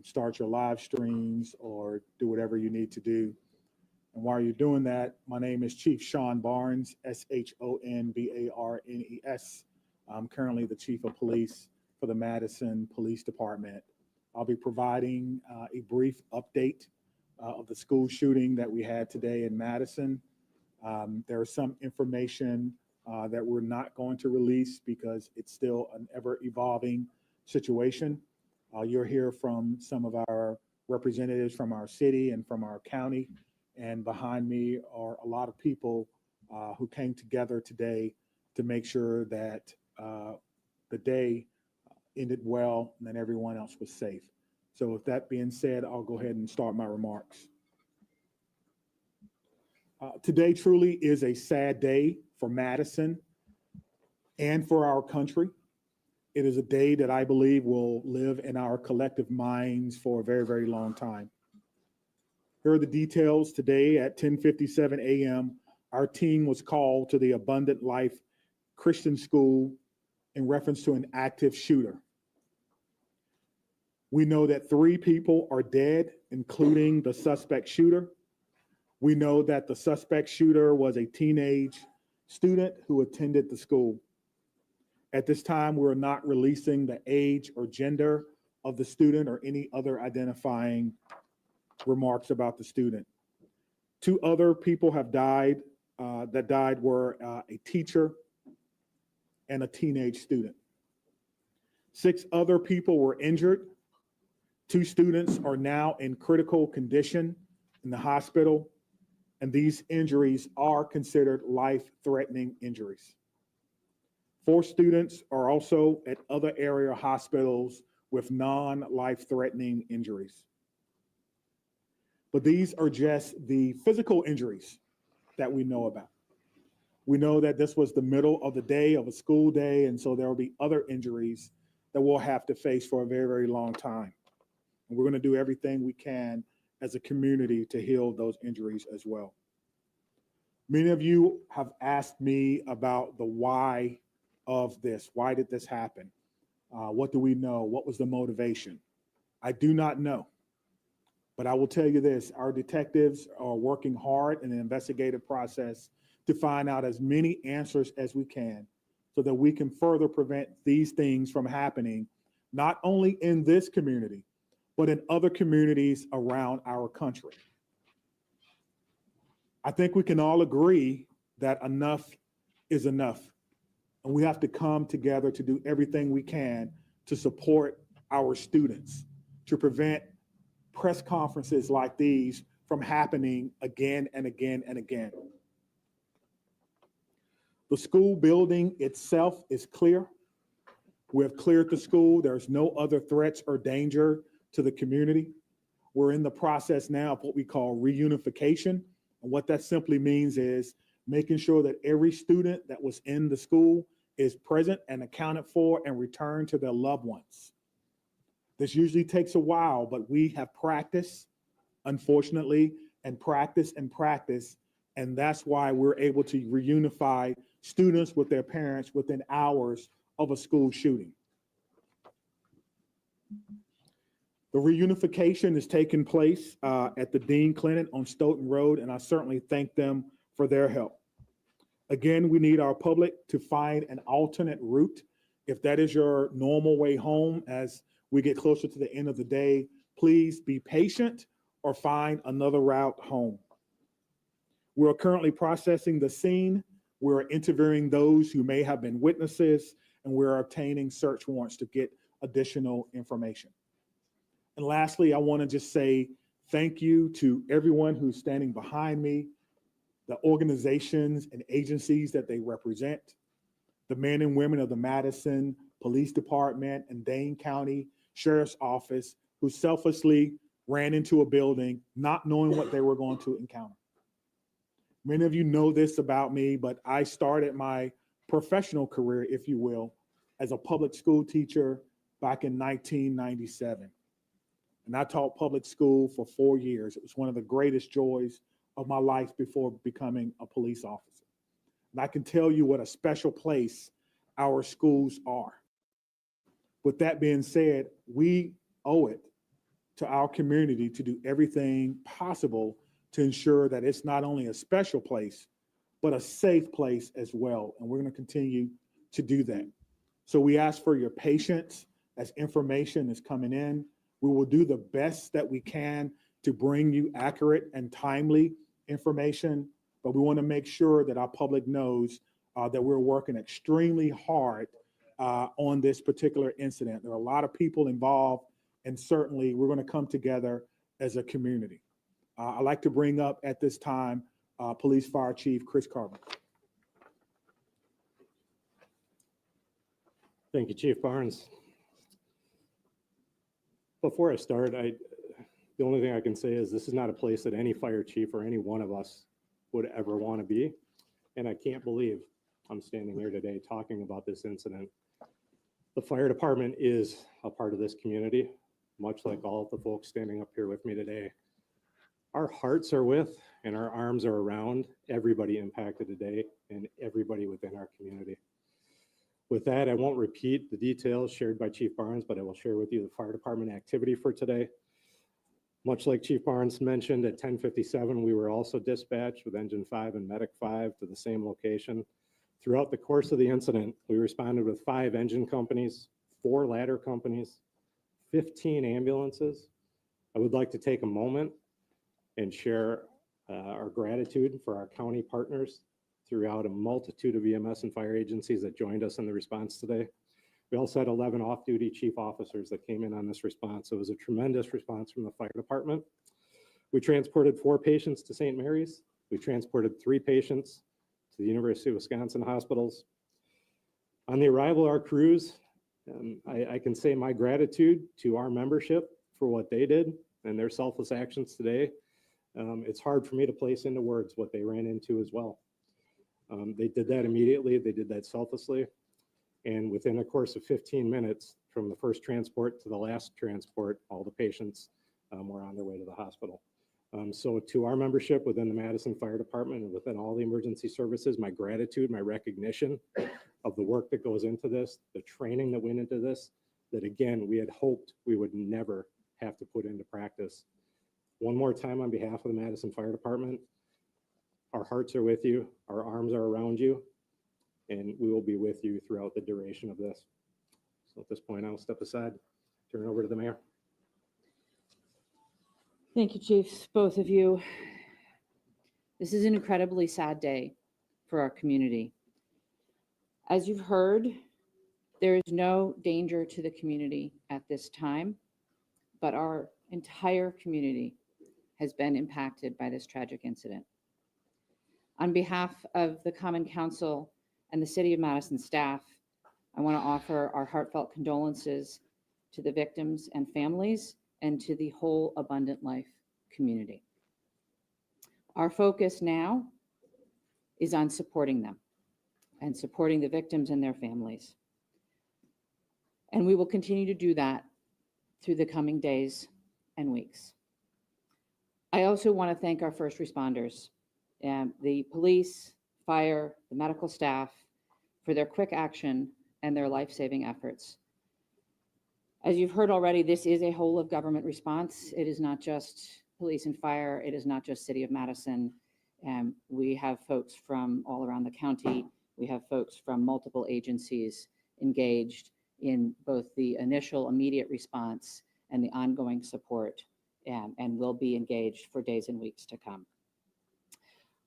start your live streams or do whatever you need to do. And while you're doing that, my name is Chief Shon Barnes, SHONBARNES. I'm currently the Chief of Police for the Madison Police Department. I'll be providing a brief update of the school shooting that we had today in Madison. There is some information that we're not going to release because it's still an ever-evolving situation. You'll hear from some of our representatives from our city and from our county. And behind me are a lot of people who came together today to make sure that the day ended well and that everyone else was safe. So with that being said, I'll go ahead and start my remarks. Today truly is a sad day for Madison and for our country. It is a day that I believe will live in our collective minds for a very, very long time. Here are the details. Today at 10:57 a.m., our team was called to the Abundant Life Christian School in reference to an active shooter. We know that 3 people are dead, including the suspect shooter. We know that the suspect shooter was a teenage student who attended the school. At this time, we're not releasing the age or gender of the student or any other identifying remarks about the student. 2 other people have died. That died were a teacher and a teenage student. 6 other people were injured. 2 students are now in critical condition in the hospital, and these injuries are considered life-threatening injuries. 4 students are also at other area hospitals with non-life-threatening injuries. But these are just the physical injuries that we know about. We know that this was the middle of the day of a school day, and so there will be other injuries that we'll have to face for a very, very long time. And we're going to do everything we can as a community to heal those injuries as well. Many of you have asked me about the why of this. Why did this happen? What do we know? What was the motivation? I do not know. But I will tell you this, our detectives are working hard in the investigative process to find out as many answers as we can so that we can further prevent these things from happening, not only in this community, but in other communities around our country. I think we can all agree that enough is enough. And we have to come together to do everything we can to support our students, to prevent press conferences like these from happening again and again and again. The school building itself is clear. We have cleared the school. There's no other threats or danger to the community. We're in the process now of what we call reunification. And what that simply means is making sure that every student that was in the school is present and accounted for and returned to their loved ones. This usually takes a while, but we have practiced, unfortunately, and practice, and that's why we're able to reunify students with their parents within hours of a school shooting. The reunification is taking place at the Dean Clinic on Stoughton Road, and I certainly thank them for their help. Again, we need our public to find an alternate route. If that is your normal way home as we get closer to the end of the day, please be patient or find another route home. We're currently processing the scene. We're interviewing those who may have been witnesses, and we're obtaining search warrants to get additional information. And lastly, I want to just say thank you to everyone who's standing behind me, the organizations and agencies that they represent, the men and women of the Madison Police Department and Dane County Sheriff's Office who selflessly ran into a building not knowing what they were going to encounter. Many of you know this about me, but I started my professional career, if you will, as a public school teacher back in 1997. And I taught public school for 4 years. It was one of the greatest joys of my life before becoming a police officer. And I can tell you what a special place our schools are. With that being said, we owe it to our community to do everything possible to ensure that it's not only a special place, but a safe place as well. And we're going to continue to do that. So we ask for your patience as information is coming in. We will do the best that we can to bring you accurate and timely information, but we want to make sure that our public knows that we're working extremely hard on this particular incident. There are a lot of people involved, and certainly we're going to come together as a community. I'd like to bring up at this time Police Fire Chief Chris Carbon.
Thank you, Chief Barnes. Before I start, the only thing I can say is this is not a place that any fire chief or any one of us would ever want to be. And I can't believe I'm standing here today talking about this incident. The fire department is a part of this community, much like all of the folks standing up here with me today. Our hearts are with and our arms are around everybody impacted today and everybody within our community. With that, I won't repeat the details shared by Chief Barnes, but I will share with you the fire department activity for today. Much like Chief Barnes mentioned, at 10:57, we were also dispatched with Engine 5 and Medic 5 to the same location. Throughout the course of the incident, we responded with 5 engine companies, 4 ladder companies, 15 ambulances. I would like to take a moment and share our gratitude for our county partners throughout a multitude of EMS and fire agencies that joined us in the response today. We also had 11 off-duty chief officers that came in on this response. So it was a tremendous response from the fire department. We transported 4 patients to St. Mary's. We transported 3 patients to the University of Wisconsin hospitals. On the arrival of our crews, I can say my gratitude to our membership for what they did and their selfless actions today. It's hard for me to place into words what they ran into as well. They did that immediately. They did that selflessly. And within a course of 15 minutes from the first transport to the last transport, all the patients were on their way to the hospital. So to our membership within the Madison Fire Department and within all the emergency services, my gratitude, my recognition of the work that goes into this, the training that went into this, that again, we had hoped we would never have to put into practice. One more time on behalf of the Madison Fire Department, our hearts are with you, our arms are around you, and we will be with you throughout the duration of this. So at this point, I'll step aside, turn it over to the mayor.
Thank you, Chiefs, both of you.
This is an incredibly sad day for our community. As you've heard, there is no danger to the community at this time, but our entire community has been impacted by this tragic incident. On behalf of the Common Council and the City of Madison staff, I want to offer our heartfelt condolences to the victims and families and to the whole Abundant Life community. Our focus now is on supporting them and supporting the victims and their families. And we will continue to do that through the coming days and weeks. I also want to thank our first responders, the police, fire, the medical staff, for their quick action and their life-saving efforts. As you've heard already, this is a whole of government response. It is not just police and fire. It is not just City of Madison. We have folks from all around the county. We have folks from multiple agencies engaged in both the initial immediate response and the ongoing support, and will be engaged for days and weeks to come.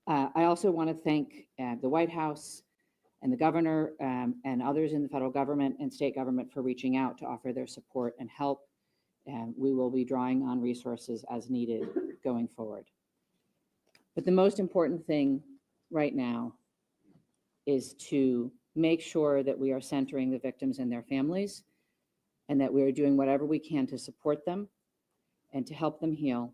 I also want to thank the White House and the governor and others in the federal government and state government for reaching out to offer their support and help. And we will be drawing on resources as needed going forward. But the most important thing right now is to make sure that we are centering the victims and their families, and that we are doing whatever we can to support them and to help them heal,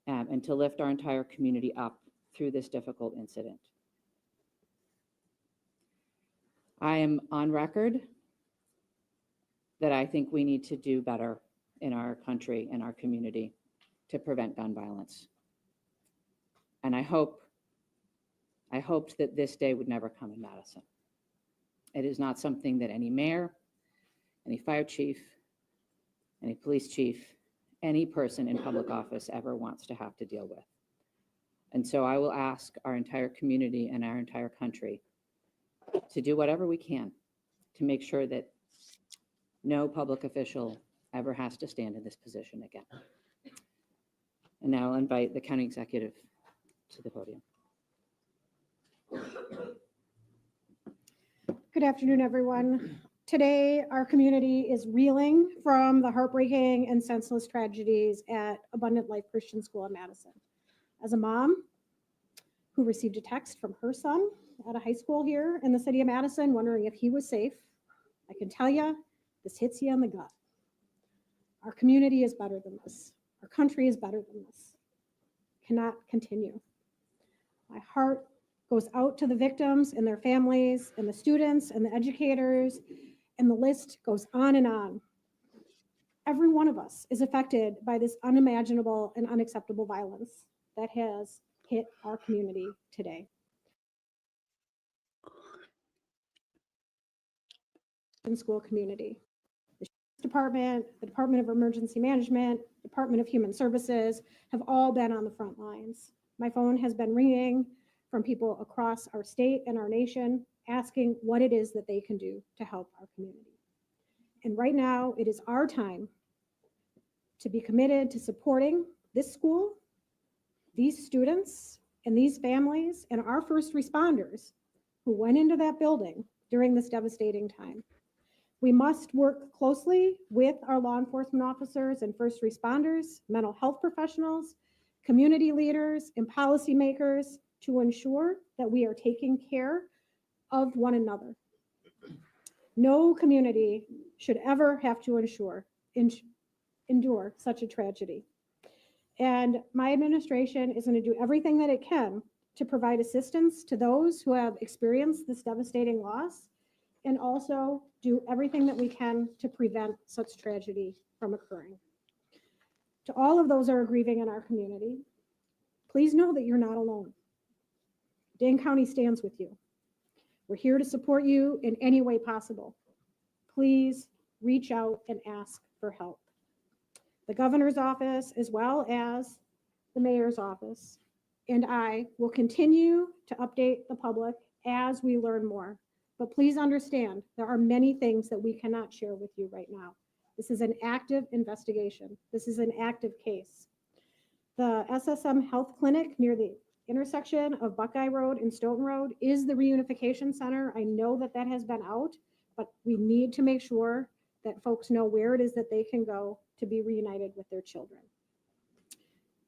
and to lift our entire community up through this difficult incident. I am on record that I think we need to do better in our country and our community to prevent gun violence. And I hoped that this day would never come in Madison. It is not something that any mayor, any fire chief, any police chief, any person in public office ever wants to have to deal with. And so I will ask our entire community and our entire country to do whatever we can to make sure that no public official ever has to stand in this position again. And now I'll invite the county executive to the podium.
Good afternoon, everyone. Today, our community is reeling from the heartbreaking and senseless tragedies at Abundant Life Christian School in Madison. As a mom who received a text from her son at a high school here in the city of Madison wondering if he was safe, I can tell you, this hits you in the gut. Our community is better than this. Our country is better than this. Cannot continue. My heart goes out to the victims and their families and the students and the educators, and the list goes on and on. Every one of us is affected by this unimaginable and unacceptable violence that has hit our community today. In school community. The Sheriff's Department, the Department of Emergency Management, Department of Human Services have all been on the front lines. My phone has been ringing from people across our state and our nation asking what it is that they can do to help our community. And right now, it is our time to be committed to supporting this school, these students, and these families, and our first responders who went into that building during this devastating time. We must work closely with our law enforcement officers and first responders, mental health professionals, community leaders, and policymakers to ensure that we are taking care of one another. No community should ever have to endure such a tragedy. And my administration is going to do everything that it can to provide assistance to those who have experienced this devastating loss, and also do everything that we can to prevent such tragedy from occurring. To all of those who are grieving in our community, please know that you're not alone. Dane County stands with you. We're here to support you in any way possible. Please reach out and ask for help. The governor's office, as well as the mayor's office, and I will continue to update the public as we learn more. But please understand, there are many things that we cannot share with you right now. This is an active investigation. This is an active case. The SSM Health Clinic near the intersection of Buckeye Road and Stoughton Road is the reunification center. I know that that has been out, but we need to make sure that folks know where it is that they can go to be reunited with their children.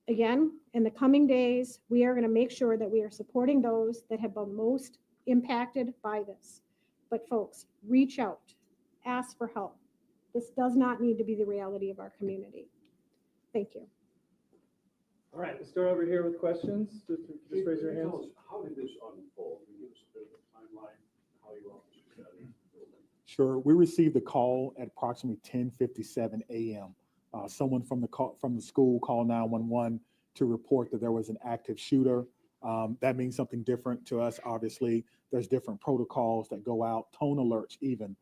Again, in the coming days, we are going to make sure that we are supporting those that have been most impacted by this. But folks, reach out, ask for help. This does not need to be the reality of our community. Thank you.
All right, we'll start over here with questions. Just raise your hands.
How did this unfold? Can you give us a bit of a timeline, how you officers got into the building?
Sure. We received a call at approximately 10:57 a.m. Someone from the school called 911 to report that there was an active shooter. That means something different to us. Obviously, there's different protocols that go out, tone alerts even,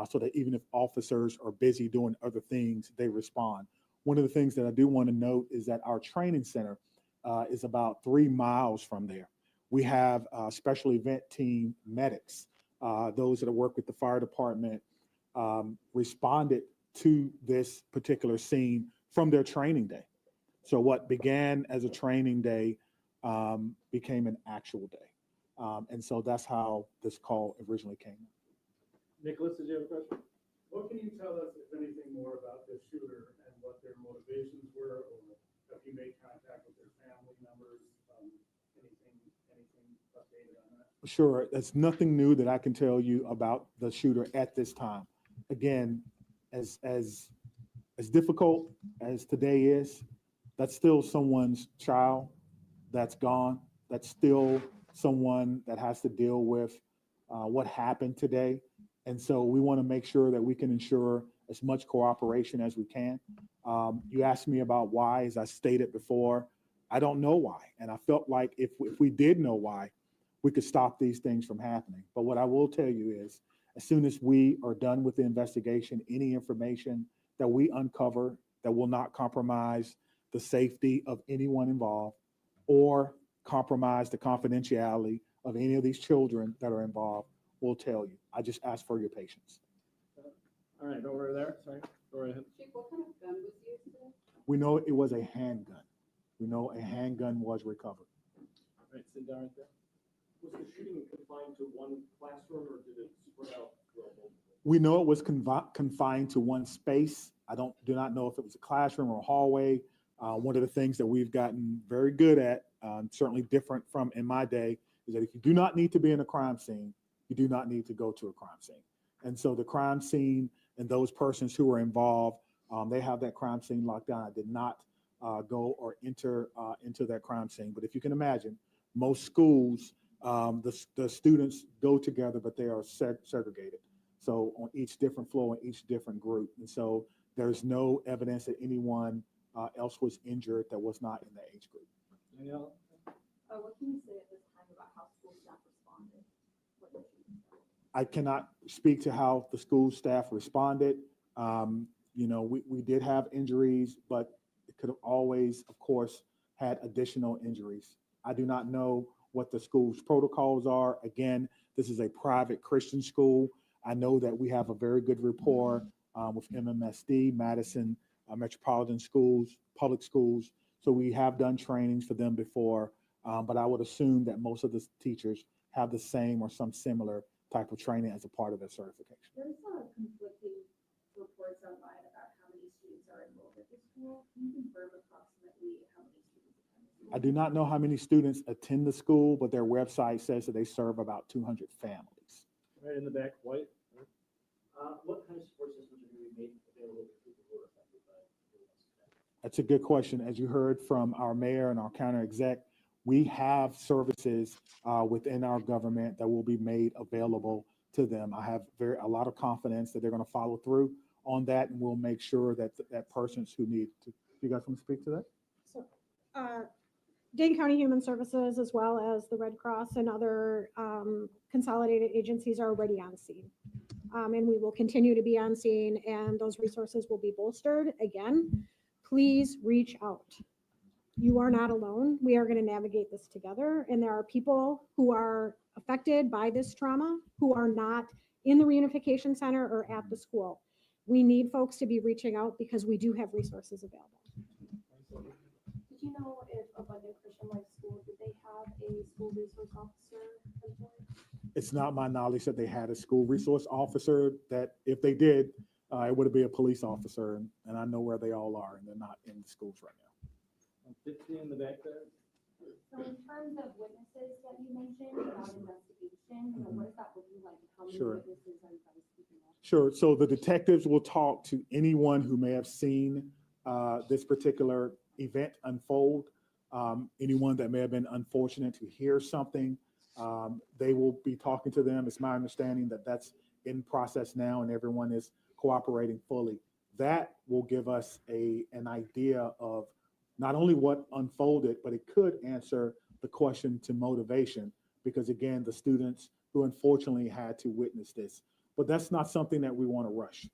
so that even if officers are busy doing other things, they respond. One of the things that I do want to note is that our training center is about 3 miles from there. We have special event team medics, those that work with the fire department, responded to this particular scene from their training day. So what began as a training day became an actual day. And so that's how this call originally came.
Nicholas, did you have a question?
What can you tell us, if anything, more about this shooter and what their motivations were, or if you made contact with their family members? Anything updated on that?
Sure. There's nothing new that I can tell you about the shooter at this time. Again, as difficult as today is, that's still someone's child that's gone. That's still someone that has to deal with what happened today. And so we want to make sure that we can ensure as much cooperation as we can. You asked me about why, as I stated before, I don't know why. And I felt like if we did know why, we could stop these things from happening. But what I will tell you is, as soon as we are done with the investigation, any information that we uncover that will not compromise the safety of anyone involved or compromise the confidentiality of any of these children that are involved, we'll tell you. I just ask for your patience.
All right, over there. Sorry, go right ahead.
Chief, what kind of gun was used today?
We know it was a handgun. We know a handgun was recovered.
All right, sit down right there.
Was the shooting confined to one classroom, or did it spread out throughout multiple?
We know it was confined to one space. I do not know if it was a classroom or a hallway. One of the things that we've gotten very good at, certainly different from in my day, is that if you do not need to be in a crime scene, you do not need to go to a crime scene. And so the crime scene and those persons who were involved, they have that crime scene locked down. I did not go or enter into that crime scene. But if you can imagine, most schools, the students go together, but they are segregated. So on each different floor, in each different group. And so there's no evidence that anyone else was injured that was not in the age group.
Danielle?
What can you say at this time about how school staff responded?
I cannot speak to how the school staff responded. We did have injuries, but it could have always, of course, had additional injuries. I do not know what the school's protocols are. Again, this is a private Christian school. I know that we have a very good rapport with MMSD, Madison Metropolitan Schools, public schools. So we have done trainings for them before, but I would assume that most of the teachers have the same or some similar type of training as a part of their certification.
There's conflicting reports online about how many students are enrolled at the school. Can you confirm approximately how many students attend the school?
I do not know how many students attend the school, but their website says that they serve about 200 families.
Right in the back, white.
What kind of support systems are going to be made available to people who are affected by the
That's a good question. As you heard from our mayor and our county exec, we have services within our government that will be made available to them. I have a lot of confidence that they're going to follow through on that, and we'll make sure that that persons who need to. You guys want to speak to that?
So, Dane County Human Services, as well as the Red Cross and other consolidated agencies, are already on scene. And we will continue to be on scene, and those resources will be bolstered. Again, please reach out. You are not alone. We are going to navigate this together. And there are people who are affected by this trauma who are not in the reunification center or at the school. We need folks to be reaching out because we do have resources available.
Can
Did you know if Abundant Christian Life School, did they have a school resource officer employed?
It's not my knowledge that they had a school resource officer, that if they did, it would be a police officer, and I know where they all are, and they're not in the schools right now.
15 in the back there.
So in terms of witnesses that you mentioned about investigation, what does that look like? How many
Sure.
witnesses are you guys speaking of?
Sure. So the detectives will talk to anyone who may have seen this particular event unfold, anyone that may have been unfortunate to hear something. They will be talking to them. It's my understanding that that's in process now, and everyone is cooperating fully. That will give us an idea of not only what unfolded, but it could answer the question to motivation, because again, the students who unfortunately had to witness this. But that's not something that we want to rush.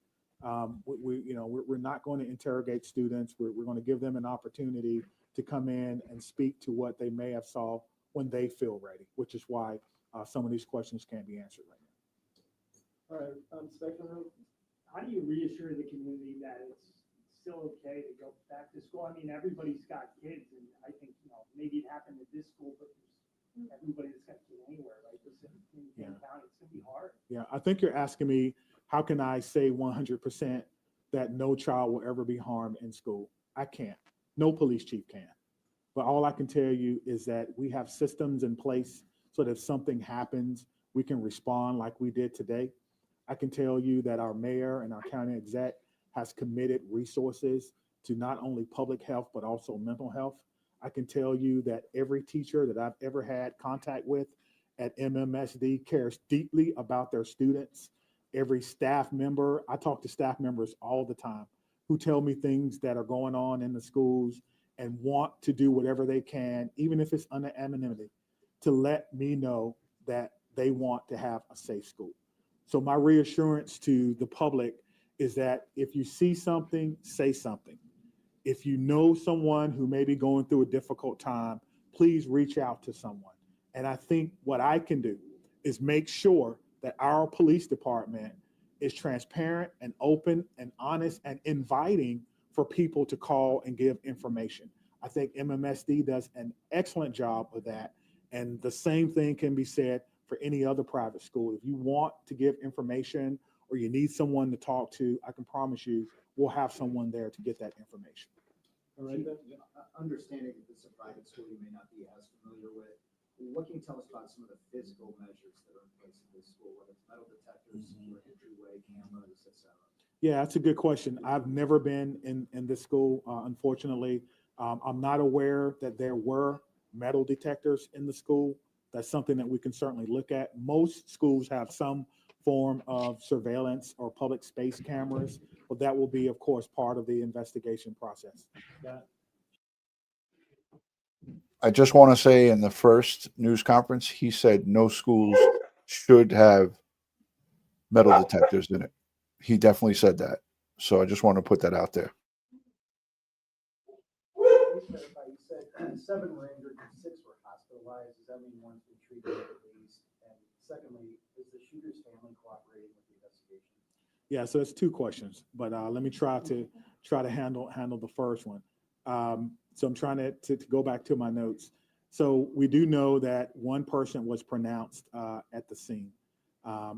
We're not going to interrogate students. We're going to give them an opportunity to come in and speak to what they may have saw when they feel ready, which is why some of these questions can't be answered right now.
All right, Spectrum, how do you reassure the community that it's still okay to go back to school? I mean, everybody's got kids, and I think, maybe it happened at this school, but there's everybody that's got a kid anywhere, right? This in Kent County, it's gonna be hard.
Yeah, I think you're asking me, how can I say 100% that no child will ever be harmed in school? I can't. No police chief can. But all I can tell you is that we have systems in place so that if something happens, we can respond like we did today. I can tell you that our mayor and our county exec has committed resources to not only public health, but also mental health. I can tell you that every teacher that I've ever had contact with at MMSD cares deeply about their students. Every staff member, I talk to staff members all the time who tell me things that are going on in the schools and want to do whatever they can, even if it's under anonymity, to let me know that they want to have a safe school. So my reassurance to the public is that if you see something, say something. If you know someone who may be going through a difficult time, please reach out to someone. And I think what I can do is make sure that our police department is transparent and open and honest and inviting for people to call and give information. I think MMSD does an excellent job of that. And the same thing can be said for any other private school. If you want to give information or you need someone to talk to, I can promise you we'll have someone there to get that information.
All right, understanding that this is a private school you may not be as familiar with, what can you tell us about some of the physical measures that are in place in this school, whether it's metal detectors, secure entryway, cameras, et cetera?
Yeah, that's a good question. I've never been in this school, unfortunately. I'm not aware that there were metal detectors in the school. That's something that we can certainly look at. Most schools have some form of surveillance or public space cameras, but that will be, of course, part of the investigation process.
I just want to say in the first news conference, he said no schools should have metal detectors in it. He definitely said that. So I just want to put that out there.
You said 7 were injured and 6 were hospitalized. Does that mean one's been treated at least? And secondly, is the shooter's family cooperating with the investigation?
Yeah, so that's 2 questions, but let me try to handle the first one. So I'm trying to go back to my notes. So we do know that one person was pronounced at the scene.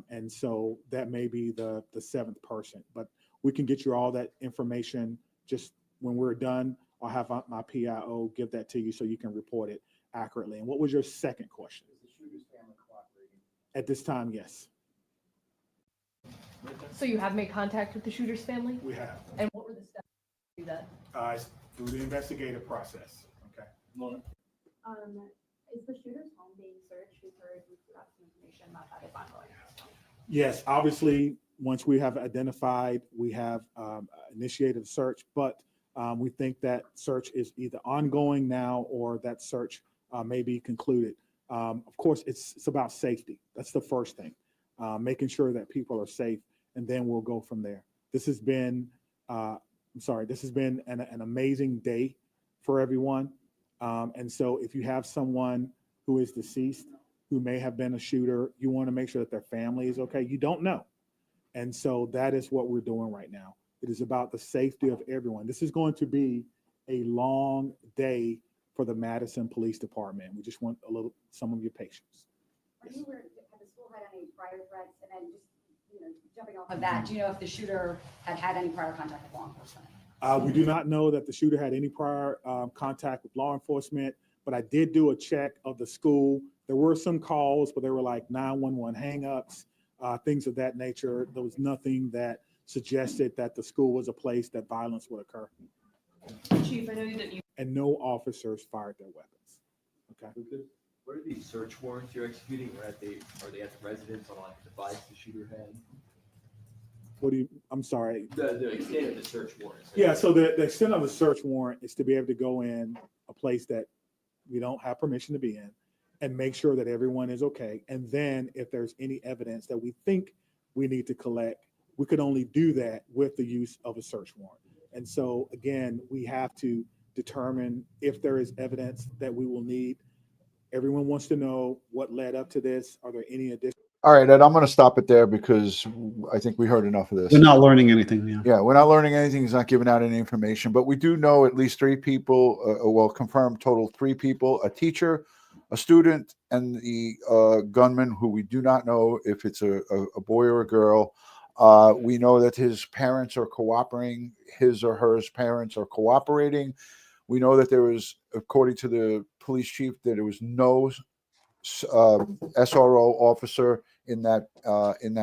And so that may be the 7th person, but we can get you all that information just when we're done. I'll have my PIO give that to you so you can report it accurately. And what was your second question?
Is the shooter's family cooperating?
At this time, yes.
So you have made contact with the shooter's family?
We have.
And what were the steps to do that?
It's through the investigative process. Okay.
Is the shooter's home being searched? We've heard we've got some information about that is ongoing.
Yes, obviously, once we have identified, we have initiated a search, but we think that search is either ongoing now or that search may be concluded. Of course, it's about safety. That's the first thing, making sure that people are safe, and then we'll go from there. This has been, this has been an amazing day for everyone. And so if you have someone who is deceased, who may have been a shooter, you want to make sure that their family is okay. You don't know. And so that is what we're doing right now. It is about the safety of everyone. This is going to be a long day for the Madison Police Department. We just want some of your patience.
Have the school had any prior threats? And then just, jumping off of that, do you know if the shooter had any prior contact with law enforcement?
We do not know that the shooter had any prior contact with law enforcement, but I did do a check of the school. There were some calls, but they were like 911 hangups, things of that nature. There was nothing that suggested that the school was a place that violence would occur.
Chief, I know that you.
And no officers fired their weapons. Okay.
What are these search warrants you're executing? Are they at the residence on like the device the shooter had?
I'm sorry.
The extent of the search warrants.
Yeah, so the extent of the search warrant is to be able to go in a place that we don't have permission to be in and make sure that everyone is okay. And then if there's any evidence that we think we need to collect, we could only do that with the use of a search warrant. And so again, we have to determine if there is evidence that we will need. Everyone wants to know what led up to this. Are there any additional?
All right, Ed, I'm going to stop it there because I think we heard enough of this.
We're not learning anything.
Yeah, we're not learning anything. He's not giving out any information, but we do know at least 3 people, confirmed total 3 people, a teacher, a student, and the gunman, who we do not know if it's a boy or a girl. We know that his parents are cooperating. His or her parents are cooperating. We know that there was, according to the police chief, that there was no SRO officer in that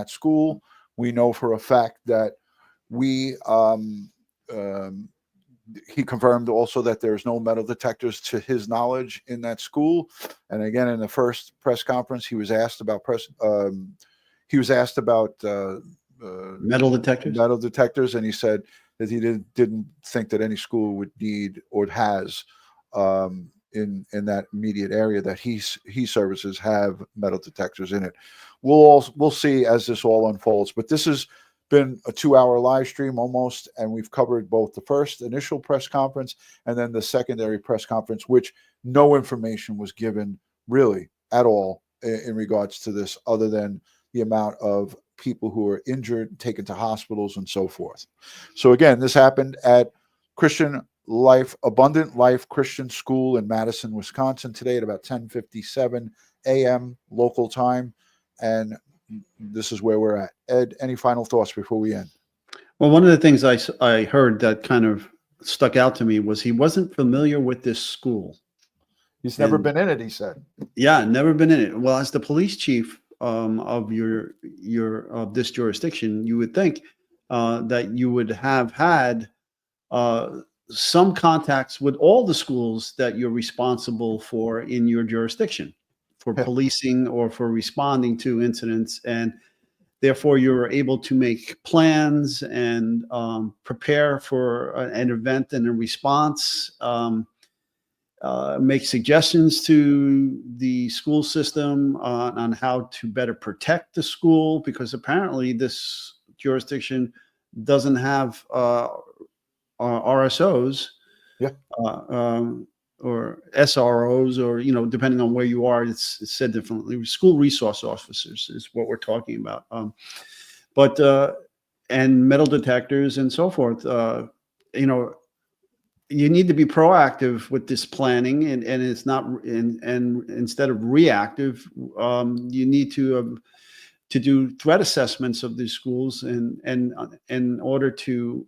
school. We know for a fact that he confirmed also that there's no metal detectors to his knowledge in that school. And again, in the first press conference, he was asked about
metal
detectors, and he said that he didn't think that any school would need or has in that immediate area that he services have metal detectors in it. We'll see as this all unfolds. But this has been a 2-hour live stream almost, and we've covered both the first initial press conference and then the secondary press conference, which no information was given really at all in regards to this, other than the amount of people who are injured, taken to hospitals, and so forth. So again, this happened at Abundant Life Christian School in Madison, Wisconsin today at about 10:57 a.m. local time. And this is where we're at. Ed, any final thoughts before we end?
Well, one of the things I heard that kind of stuck out to me was he wasn't familiar with this school.
He's never been in it, he said.
Yeah, never been in it. Well, as the police chief of this jurisdiction, you would think that you would have had some contacts with all the schools that you're responsible for in your jurisdiction, for policing or for responding to incidents, and therefore you're able to make plans and prepare for an event and a response, make suggestions to the school system on how to better protect the school, because apparently this jurisdiction doesn't have RSOs, or SROs, or depending on where you are, it's said differently. School resource officers is what we're talking about, and metal detectors and so forth. You need to be proactive with this planning, and it's not, and instead of reactive, you need to do threat assessments of these schools and in order to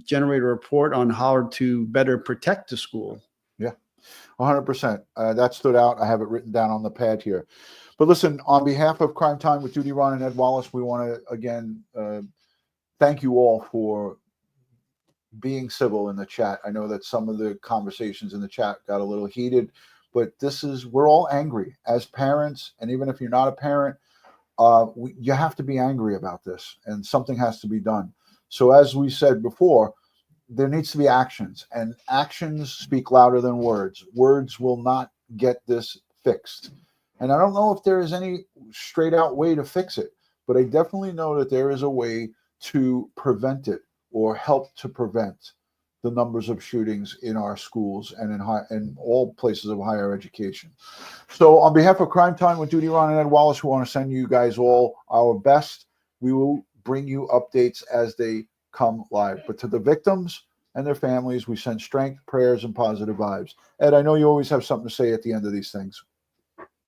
generate a report on how to better protect the school.
Yeah, 100%. That stood out. I have it written down on the pad here. But listen, on behalf of Crime Time with DutyRon and Ed Wallace, we want to again thank you all for being civil in the chat. I know that some of the conversations in the chat got a little heated, but we're all angry as parents, and even if you're not a parent, you have to be angry about this, and something has to be done. So as we said before, there needs to be actions, and actions speak louder than words. Words will not get this fixed. And I don't know if there is any straight out way to fix it, but I definitely know that there is a way to prevent it or help to prevent the numbers of shootings in our schools and in all places of higher education. So on behalf of Crime Time with DutyRon and Ed Wallace, we want to send you guys all our best. We will bring you updates as they come live. But to the victims and their families. We send strength, prayers, and positive vibes. Ed, I know you always have something to say at the end of these things.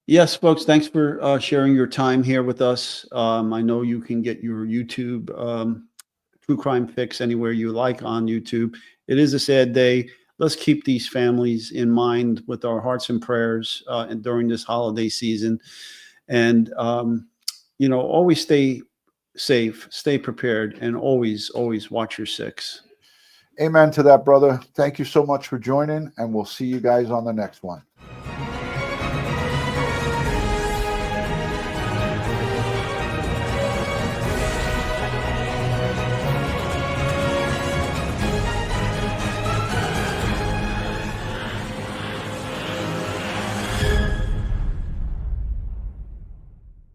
Yes, folks, thanks for sharing your time here with us. I know you can get your YouTube True Crime Fix anywhere you like on YouTube. It is a sad day. Let's keep these families in mind with our hearts and prayers and during this holiday season. And, always stay safe, stay prepared, and always watch your six.
Amen to that, brother. Thank you so much for joining, and we'll see you guys on the next one.